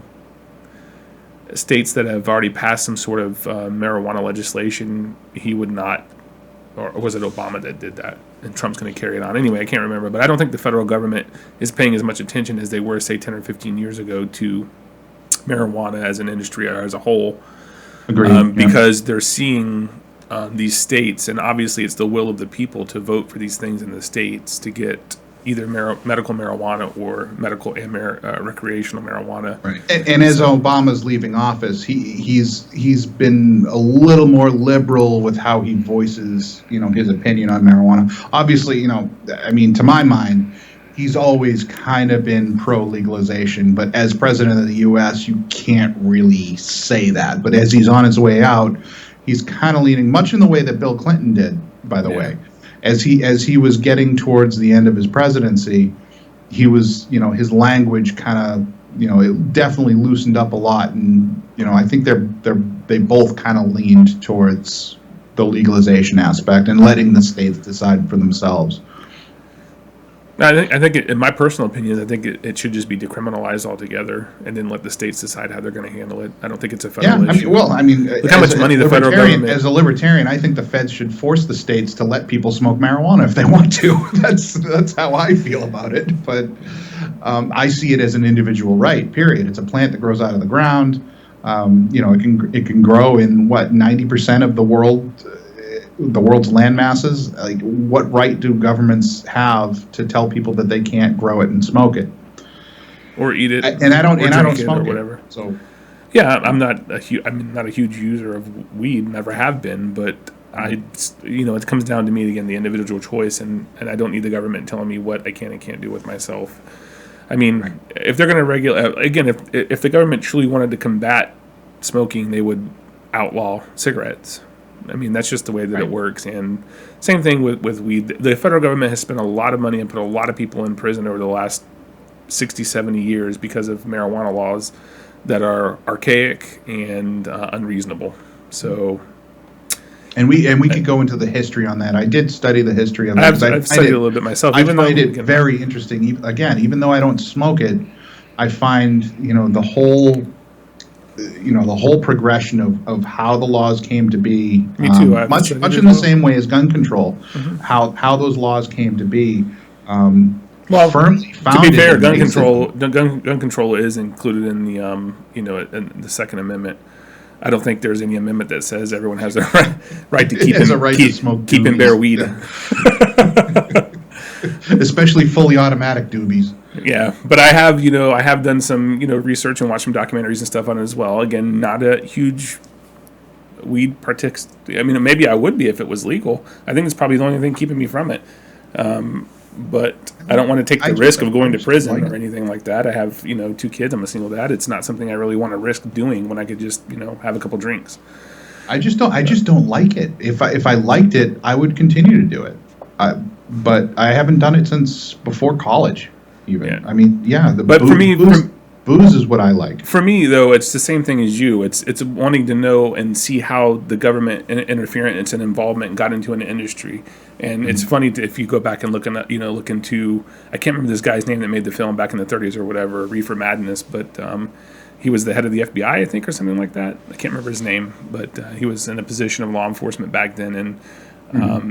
states that have already passed some sort of marijuana legislation, he would not, or was it Obama that did that? And Trump's going to carry it on. Anyway, I can't remember, but I don't think the federal government is paying as much attention as they were, say, 10 or 15 years ago to marijuana as an industry or as a whole. Agreed. Because they're seeing these states, and obviously it's the will of the people to vote for these things in the states to get either medical marijuana or medical and recreational marijuana. Right. And as Obama's leaving office, he's been a little more liberal with how he voices, his opinion on marijuana. Obviously, to my mind, he's always kind of been pro-legalization, but as president of the U.S., you can't really say that. But as he's on his way out, he's kind of leaning much in the way that Bill Clinton did, by the way. As he was getting towards the end of his presidency, he was, his language kind of, it definitely loosened up a lot, and I think they both kind of leaned towards the legalization aspect and letting the states decide for themselves. I think in my personal opinion, I think it should just be decriminalized altogether, and then let the states decide how they're going to handle it. I don't think it's a federal issue. Look how much money the federal government. As a libertarian, I think the feds should force the states to let people smoke marijuana if they want to. That's how I feel about it. But I see it as an individual right. Period. It's a plant that grows out of the ground. It can grow in 90% of the world's land masses. Like, what right do governments have to tell people that they can't grow it and smoke it, or eat it? I don't smoke it, whatever. So, yeah, I'm not a huge user of weed. Never have been, but it comes down to me again, the individual choice, and I don't need the government telling me what I can and can't do with myself. I mean, if they're going to regulate, again, if the government truly wanted to combat smoking, they would outlaw cigarettes. I mean, that's just the way that it works. And same thing with weed. The federal government has spent a lot of money and put a lot of people in prison over the last 60, 70 years because of marijuana laws that are archaic and unreasonable. So, and we could go into the history on that. I did study the history of it. I've studied a little bit myself. I find it very interesting. Even though I don't smoke it, I find the whole progression of how the laws came to be. Me too. Much in the same way as gun control, how those laws came to be. Well, firmly to be fair, gun control is included in the in the Second Amendment. I don't think there's any amendment that says everyone has a right to keep and bear weed. Especially fully automatic doobies. Yeah, but I have done some research and watched some documentaries and stuff on it as well. Again, not a huge weed I mean, maybe I would be if it was legal. I think it's probably the only thing keeping me from it. But I don't want to take the risk of going to prison or anything like that. I have 2 kids. I'm a single dad. It's not something I really want to risk doing when I could just have a couple drinks. I just don't like it. If I liked it, I would continue to do it. But I haven't done it since before college. Even. Yeah. I mean, yeah. For me, booze is what I like. For me, though, it's the same thing as you. It's wanting to know and see how the government interference and involvement got into an industry. And it's funny if you go back and look into, I can't remember this guy's name that made the film back in the 30s or whatever, Reefer Madness, but he was the head of the FBI, I think, or something like that. I can't remember his name, but he was in a position of law enforcement back then, and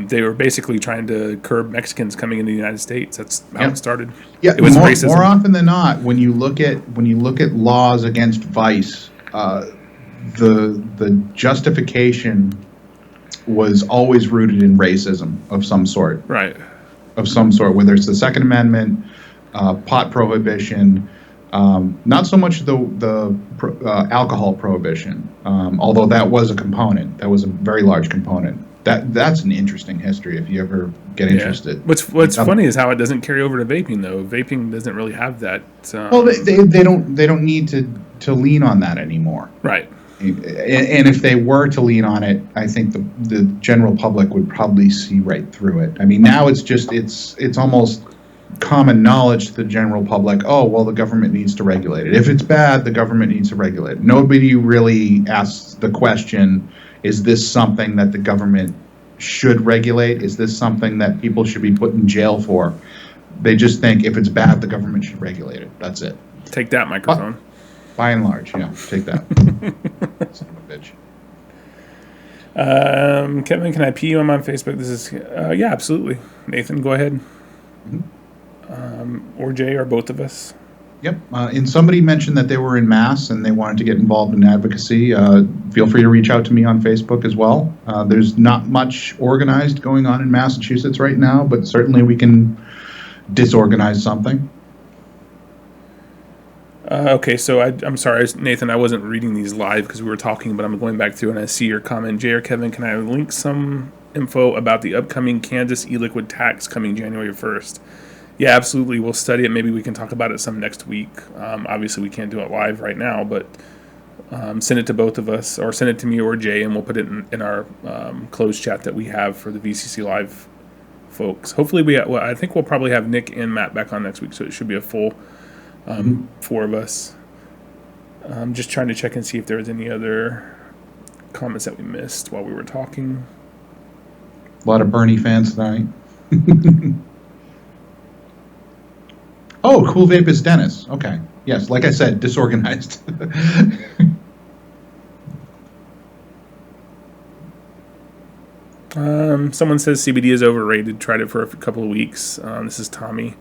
they were basically trying to curb Mexicans coming into the United States. That's how it started. Yeah, it was racism. More often than not, when you look at laws against vice, the justification was always rooted in racism of some sort. Right. Of some sort, whether it's the Second Amendment, pot prohibition, not so much the alcohol prohibition, although that was a component. That was a very large component. That's an interesting history if you ever get interested. What's funny is how it doesn't carry over to vaping, though. Vaping doesn't really have that. Well, they don't need to lean on that anymore. Right. And if they were to lean on it, I think the general public would probably see right through it. I mean, now it's almost common knowledge to the general public. Oh, well, the government needs to regulate it. If it's bad, the government needs to regulate it. Nobody really asks the question, is this something that the government should regulate? Is this something that people should be put in jail for? They just think if it's bad, the government should regulate it. That's it. Take that, microphone. By and large, yeah. Take that. Son of a bitch. Kevin, can I pee you? I'm on Facebook. This is, yeah, absolutely. Nathan, go ahead. Or Jay, or both of us. Yep. And somebody mentioned that they were in Mass and they wanted to get involved in advocacy. Feel free to reach out to me on Facebook as well. There's not much organized going on in Massachusetts right now, but certainly we can disorganize something. Okay, so I'm sorry, Nathan, I wasn't reading these live because we were talking, but I'm going back through and I see your comment. Jay or Kevin, can I link some info about the upcoming Kansas e-liquid tax coming January 1st? Yeah, absolutely. We'll study it. Maybe we can talk about it some next week. Obviously, we can't do it live right now, but send it to both of us, or send it to me or Jay, and we'll put it in our closed chat that we have for the VCCLive folks. Hopefully, I think we'll probably have Nick and Matt back on next week, so it should be a full 4 of us. I'm just trying to check and see if there was any other comments that we missed while we were talking. A lot of Bernie fans tonight. Oh, Cool Vape is Dennis. Okay. Yes, like I said, disorganized. Someone says CBD is overrated. Tried it for a couple of weeks. This is Tommy.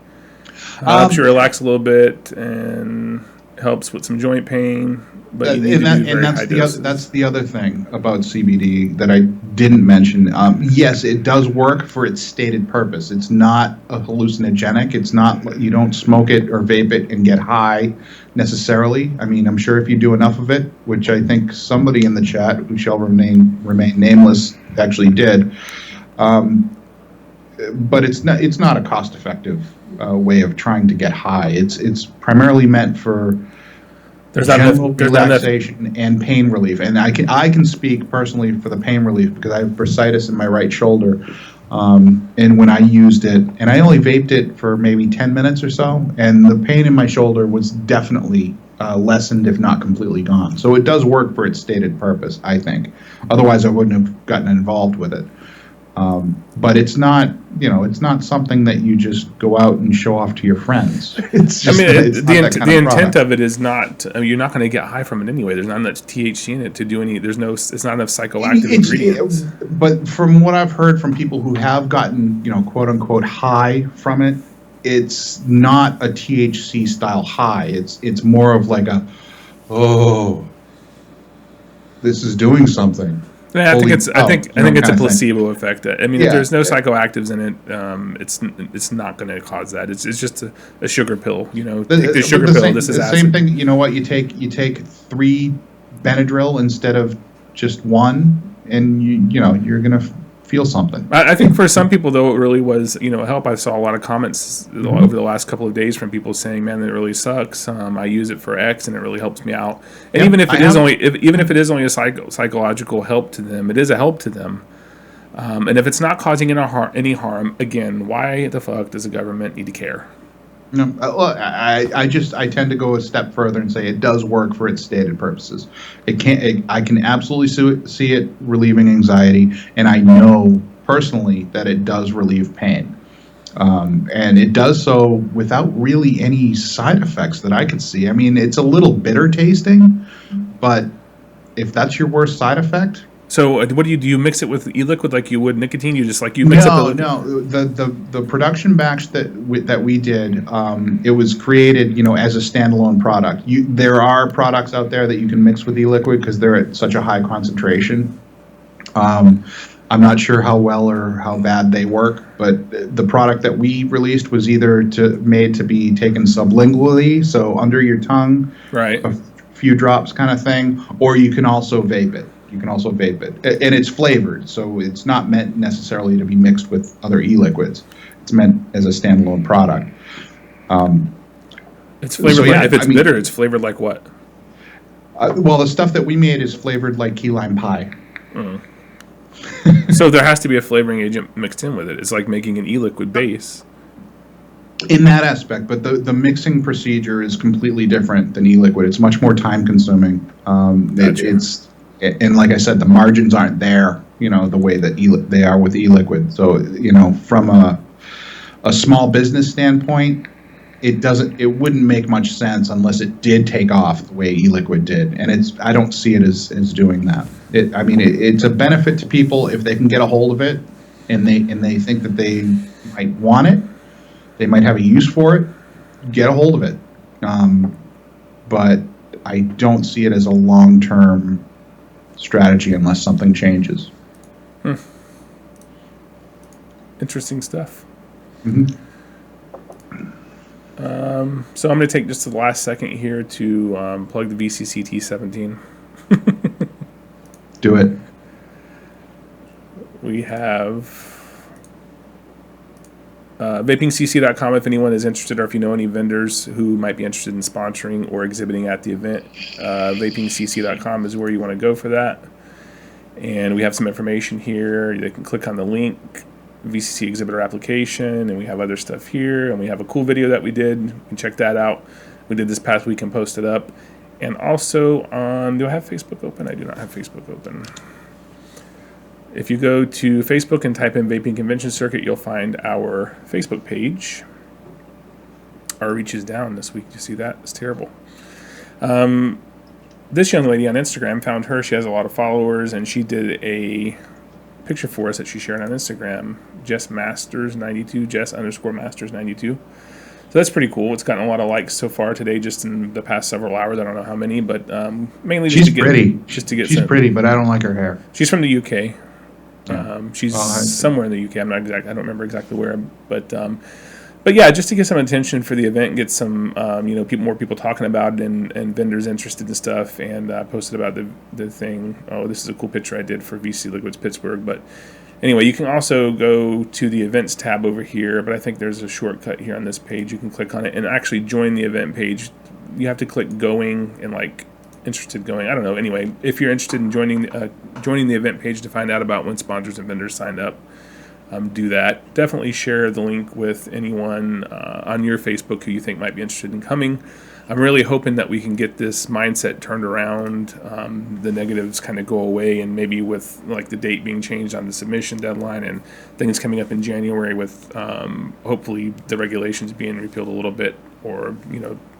Helps you relax a little bit and helps with some joint pain. But that's the other thing about CBD that I didn't mention. Yes, it does work for its stated purpose. It's not a hallucinogenic. It's not, you don't smoke it or vape it and get high necessarily. I mean, I'm sure if you do enough of it, which I think somebody in the chat who shall remain nameless actually did. But it's not a cost-effective way of trying to get high. It's primarily meant for There's not general enough, there's not enough. relaxation and pain relief. And I can speak personally for the pain relief because I have bursitis in my right shoulder. And when I used it, and I only vaped it for maybe 10 minutes or so, and the pain in my shoulder was definitely lessened, if not completely gone. So it does work for its stated purpose, I think. Otherwise, I wouldn't have gotten involved with it. But it's not, it's not something that you just go out and show off to your friends. It's just, the intent of it is not. You're not going to get high from it anyway. There's not enough THC in it to do any. It's not enough psychoactive ingredients. But from what I've heard from people who have gotten, quote unquote, high from it, it's not a THC style high. It's more of like a, oh, this is doing something. Yeah, I think it's a placebo effect. I mean, if there's no psychoactives in it, it's not going to cause that. It's just a sugar pill. Take the sugar pill. This is acid. Same thing. You know what? You take 3 Benadryl instead of just 1, and you're going to feel something. I think for some people though, it really was help. I saw a lot of comments over the last couple of days from people saying, "Man, that really sucks. I use it for X, and it really helps me out." And even if it is only a psychological help to them, it is a help to them. And if it's not causing any harm, again, why the fuck does the government need to care? No, I tend to go a step further and say it does work for its stated purposes. I can absolutely see it relieving anxiety, and I know personally that it does relieve pain, and it does so without really any side effects that I could see. I mean, it's a little bitter tasting, but if that's your worst side effect. So what do? You mix it with e-liquid like you would nicotine? You just you mix it? No. The production batch that we did, it was created, as a standalone product. There are products out there that you can mix with e-liquid because they're at such a high concentration. I'm not sure how well or how bad they work, but the product that we released was either made to be taken sublingually, so under your tongue, right, a few drops kind of thing, or you can also vape it. And it's flavored, so it's not meant necessarily to be mixed with other e-liquids. It's meant as a standalone product. It's flavored if it's bitter, it's flavored like what? Well, the stuff that we made is flavored like key lime pie. So there has to be a flavoring agent mixed in with it. It's like making an e-liquid base. In that aspect, but the mixing procedure is completely different than e-liquid. It's much more time consuming. Gotcha. And like I said, the margins aren't there, the way that they are with e-liquid. So, from a small business standpoint, it wouldn't make much sense unless it did take off the way e-liquid did. And I don't see it as doing that. It's a benefit to people if they can get a hold of it and they think that they might want it, they might have a use for it, get a hold of it. But I don't see it as a long-term strategy unless something changes. Interesting stuff. Mm-hmm. So I'm going to take just the last second here to plug the VCCT17. Do it. We have vapingcc.com if anyone is interested, or if you know any vendors who might be interested in sponsoring or exhibiting at the event. Vapingcc.com is where you want to go for that. And we have some information here. They can click on the link, VCC exhibitor application, and we have other stuff here. And we have a cool video that we did. You can check that out. We did this past week and posted up. And also do I have Facebook open? I do not have Facebook open. If you go to Facebook and type in Vaping Convention Circuit, you'll find our Facebook page. Our reach is down this week. You see that? It's terrible. This young lady on Instagram found her. She has a lot of followers, and she did a picture for us that she shared on Instagram. Jess Masters92, Jess_Masters92. So that's pretty cool. It's gotten a lot of likes so far today, just in the past several hours. I don't know how many, but mainly she's pretty. She's pretty, but I don't like her hair. She's from the UK. She's somewhere in the UK. I don't remember exactly where, but yeah, just to get some attention for the event, get some more people talking about it, and vendors interested in stuff. And I posted about the thing. Oh, this is a cool picture I did for VC Liquids Pittsburgh. But anyway, you can also go to the events tab over here. But I think there's a shortcut here on this page. You can click on it and actually join the event page. you have to click going and like interested going. I don't know. Anyway, if you're interested in joining the event page to find out about when sponsors and vendors signed up, do that. Definitely share the link with anyone on your Facebook who you think might be interested in coming. I'm really hoping that we can get this mindset turned around, the negatives kind of go away, and maybe with like the date being changed on the submission deadline and things coming up in January with hopefully the regulations being repealed a little bit, or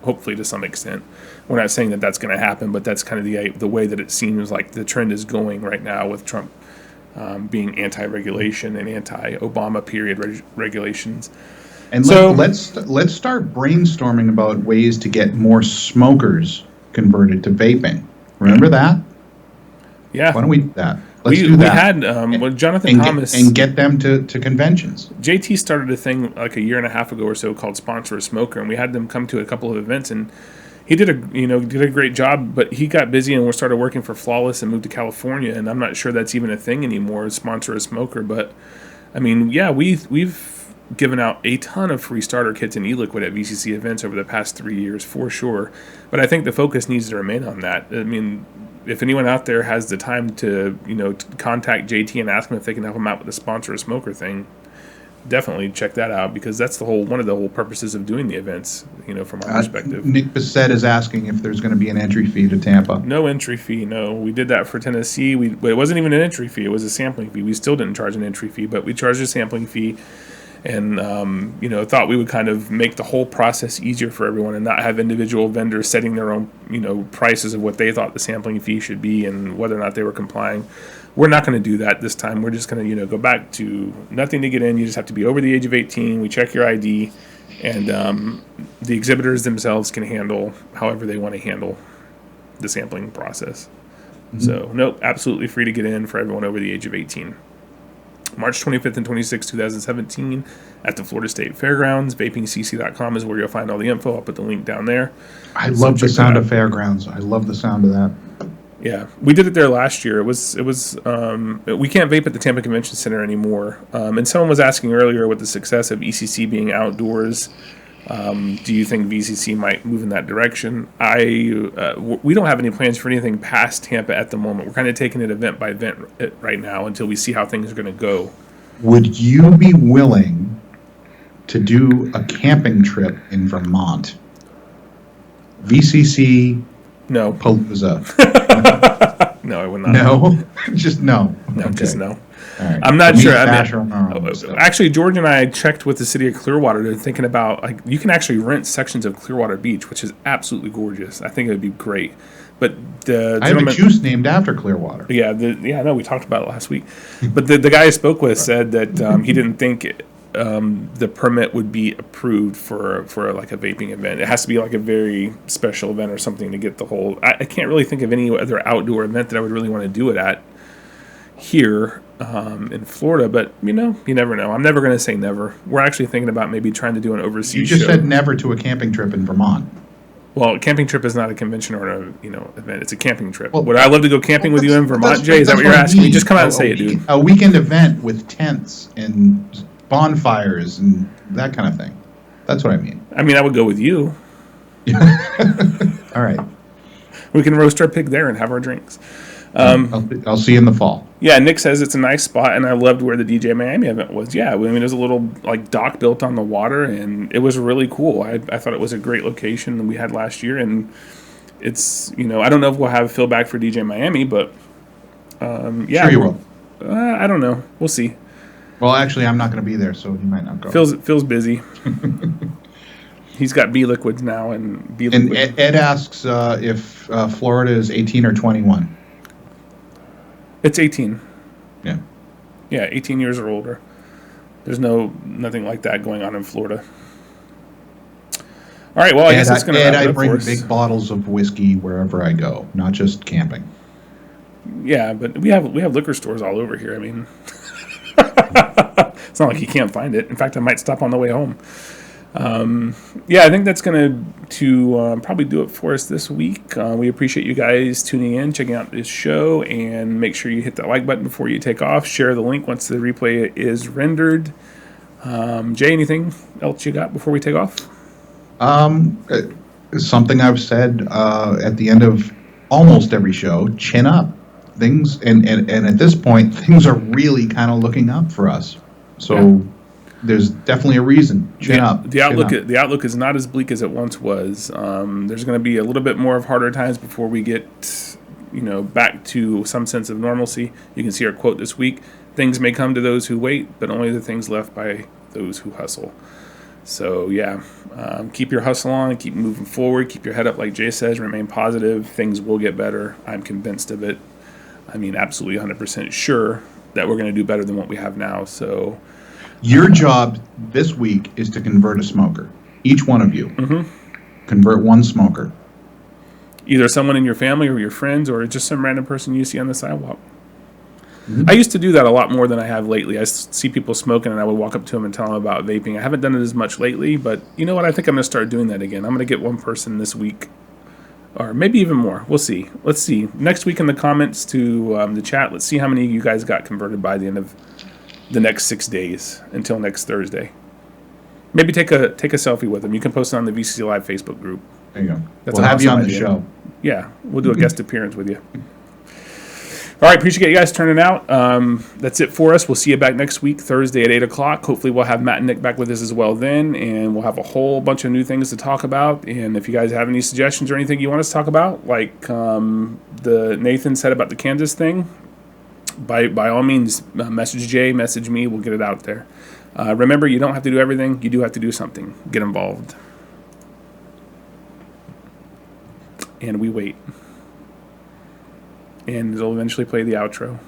hopefully to some extent. We're not saying that that's going to happen, but that's kind of the way that it seems like the trend is going right now with Trump being anti-regulation and anti-Obama period regulations. And so let's start brainstorming about ways to get more smokers converted to vaping. Remember that? Yeah. Why don't we do that? Let's do that. We had Jonathan Thomas and get them to conventions. JT started a thing like a year and a half ago or so called Sponsor a Smoker, and we had them come to a couple of events, and he did a great job, but he got busy and we started working for Flawless and moved to California, and I'm not sure that's even a thing anymore, Sponsor a Smoker. But I mean, yeah, we've given out a ton of free starter kits and e-liquid at VCC events over the past 3 years for sure, but I think the focus needs to remain on that. I mean, if anyone out there has the time to contact JT and ask him if they can help him out with the Sponsor a Smoker thing, definitely check that out, because that's one of the whole purposes of doing the events, from our perspective. Nick Bissett is asking if there's going to be an entry fee to Tampa. No entry fee, no. We did that for Tennessee. But it wasn't even an entry fee. It was a sampling fee. We still didn't charge an entry fee, but we charged a sampling fee, and thought we would kind of make the whole process easier for everyone and not have individual vendors setting their own prices of what they thought the sampling fee should be and whether or not they were complying. We're not going to do that this time. We're just going to go back to nothing to get in. You just have to be over the age of 18. We check your ID, and the exhibitors themselves can handle however they want to handle the sampling process. Mm-hmm. So nope, absolutely free to get in for everyone over the age of 18. March 25th and 26th, 2017, at the Florida State Fairgrounds. VapingCC.com is where you'll find all the info. I'll put the link down there. I love the sound of fairgrounds. I love the sound of that. Yeah, we did it there last year. It was. We can't vape at the Tampa Convention Center anymore. And someone was asking earlier, with the success of ECC being outdoors, do you think VCC might move in that direction? We don't have any plans for anything past Tampa at the moment. We're kind of taking it event by event right now until we see how things are going to go. Would you be willing to do a camping trip in Vermont? VCC No. Palooza. No, I would not. No? Just no. No, Okay. just no. Right. I'm not sure. Actually, George and I checked with the city of Clearwater. They're thinking about, you can actually rent sections of Clearwater Beach, which is absolutely gorgeous. I think it would be great. But I have a juice named after Clearwater. Yeah, no, we talked about it last week. But the guy I spoke with said that he didn't think the permit would be approved for like a vaping event. It has to be like a very special event or something to get the whole. I can't really think of any other outdoor event that I would really want to do it at here in Florida. But you never know. I'm never going to say never. We're actually thinking about maybe trying to do an overseas show. You just said never to a camping trip in Vermont. Well, a camping trip is not a convention or a event. It's a camping trip. Would I love to go camping with you in Vermont, Jay? Is that what you're asking me? Just come out and say it, dude. A weekend event with tents and bonfires and that kind of thing. That's what I mean. I mean, I would go with you. All right. We can roast our pig there and have our drinks. I'll see you in the fall. Yeah, Nick says it's a nice spot, and I loved where the DJ Miami event was. Yeah, I mean, there's a little dock built on the water, and it was really cool. I thought it was a great location that we had last year, and it's I don't know if we'll have Phil back for DJ Miami, but yeah, sure you will. I don't know. We'll see. Well, actually, I'm not going to be there, so he might not go. Phil's busy. He's got B-liquids now, and B-liquid. And Ed asks if Florida is 18 or 21. It's 18. Yeah. Yeah, 18 years or older. There's nothing like that going on in Florida. All right, well, I guess that's going to wrap it up for us. I bring big bottles of whiskey wherever I go, not just camping. Yeah, but we have liquor stores all over here. I mean, it's not like you can't find it. In fact, I might stop on the way home. Yeah, I think that's going to probably do it for us this week. We appreciate you guys tuning in, checking out this show, and make sure you hit that like button before you take off. Share the link once the replay is rendered. Jay, anything else you got before we take off? something I've said at the end of almost every show: chin up. Things and at this point, things are really kind of looking up for us. So there's definitely a reason. Chin up. The outlook is not as bleak as it once was. There's going to be a little bit more of harder times before we get, back to some sense of normalcy. You can see our quote this week: "Things may come to those who wait, but only the things left by those who hustle." So keep your hustle on, keep moving forward, keep your head up, like Jay says, remain positive. Things will get better. I'm convinced of it. I mean, absolutely 100% sure that we're going to do better than what we have now. So your job this week is to convert a smoker. Each one of you. Convert one smoker. Either someone in your family or your friends, or just some random person you see on the sidewalk. I used to do that a lot more than I have lately. I see people smoking and I would walk up to them and tell them about vaping. I haven't done it as much lately, but you know what? I think I'm going to start doing that again. I'm going to get one person this week, or maybe even more. We'll see. Let's see. Next week in the comments to the chat, let's see how many of you guys got converted by the end of the next 6 days until next Thursday. Maybe take a selfie with them. You can post it on the VCCLive Facebook group. There you go. That's we'll have you on idea. the show. Yeah, we'll do a guest appearance with you. All right, appreciate you guys turning out. That's it for us. We'll see you back next week, Thursday at 8 o'clock. Hopefully we'll have Matt and Nick back with us as well then, and we'll have a whole bunch of new things to talk about. And if you guys have any suggestions or anything you want us to talk about, like the Nathan said about the Kansas thing, by all means, message Jay, message me. We'll get it out there. Remember, you don't have to do everything. You do have to do something. Get involved. And we wait. And it'll eventually play the outro.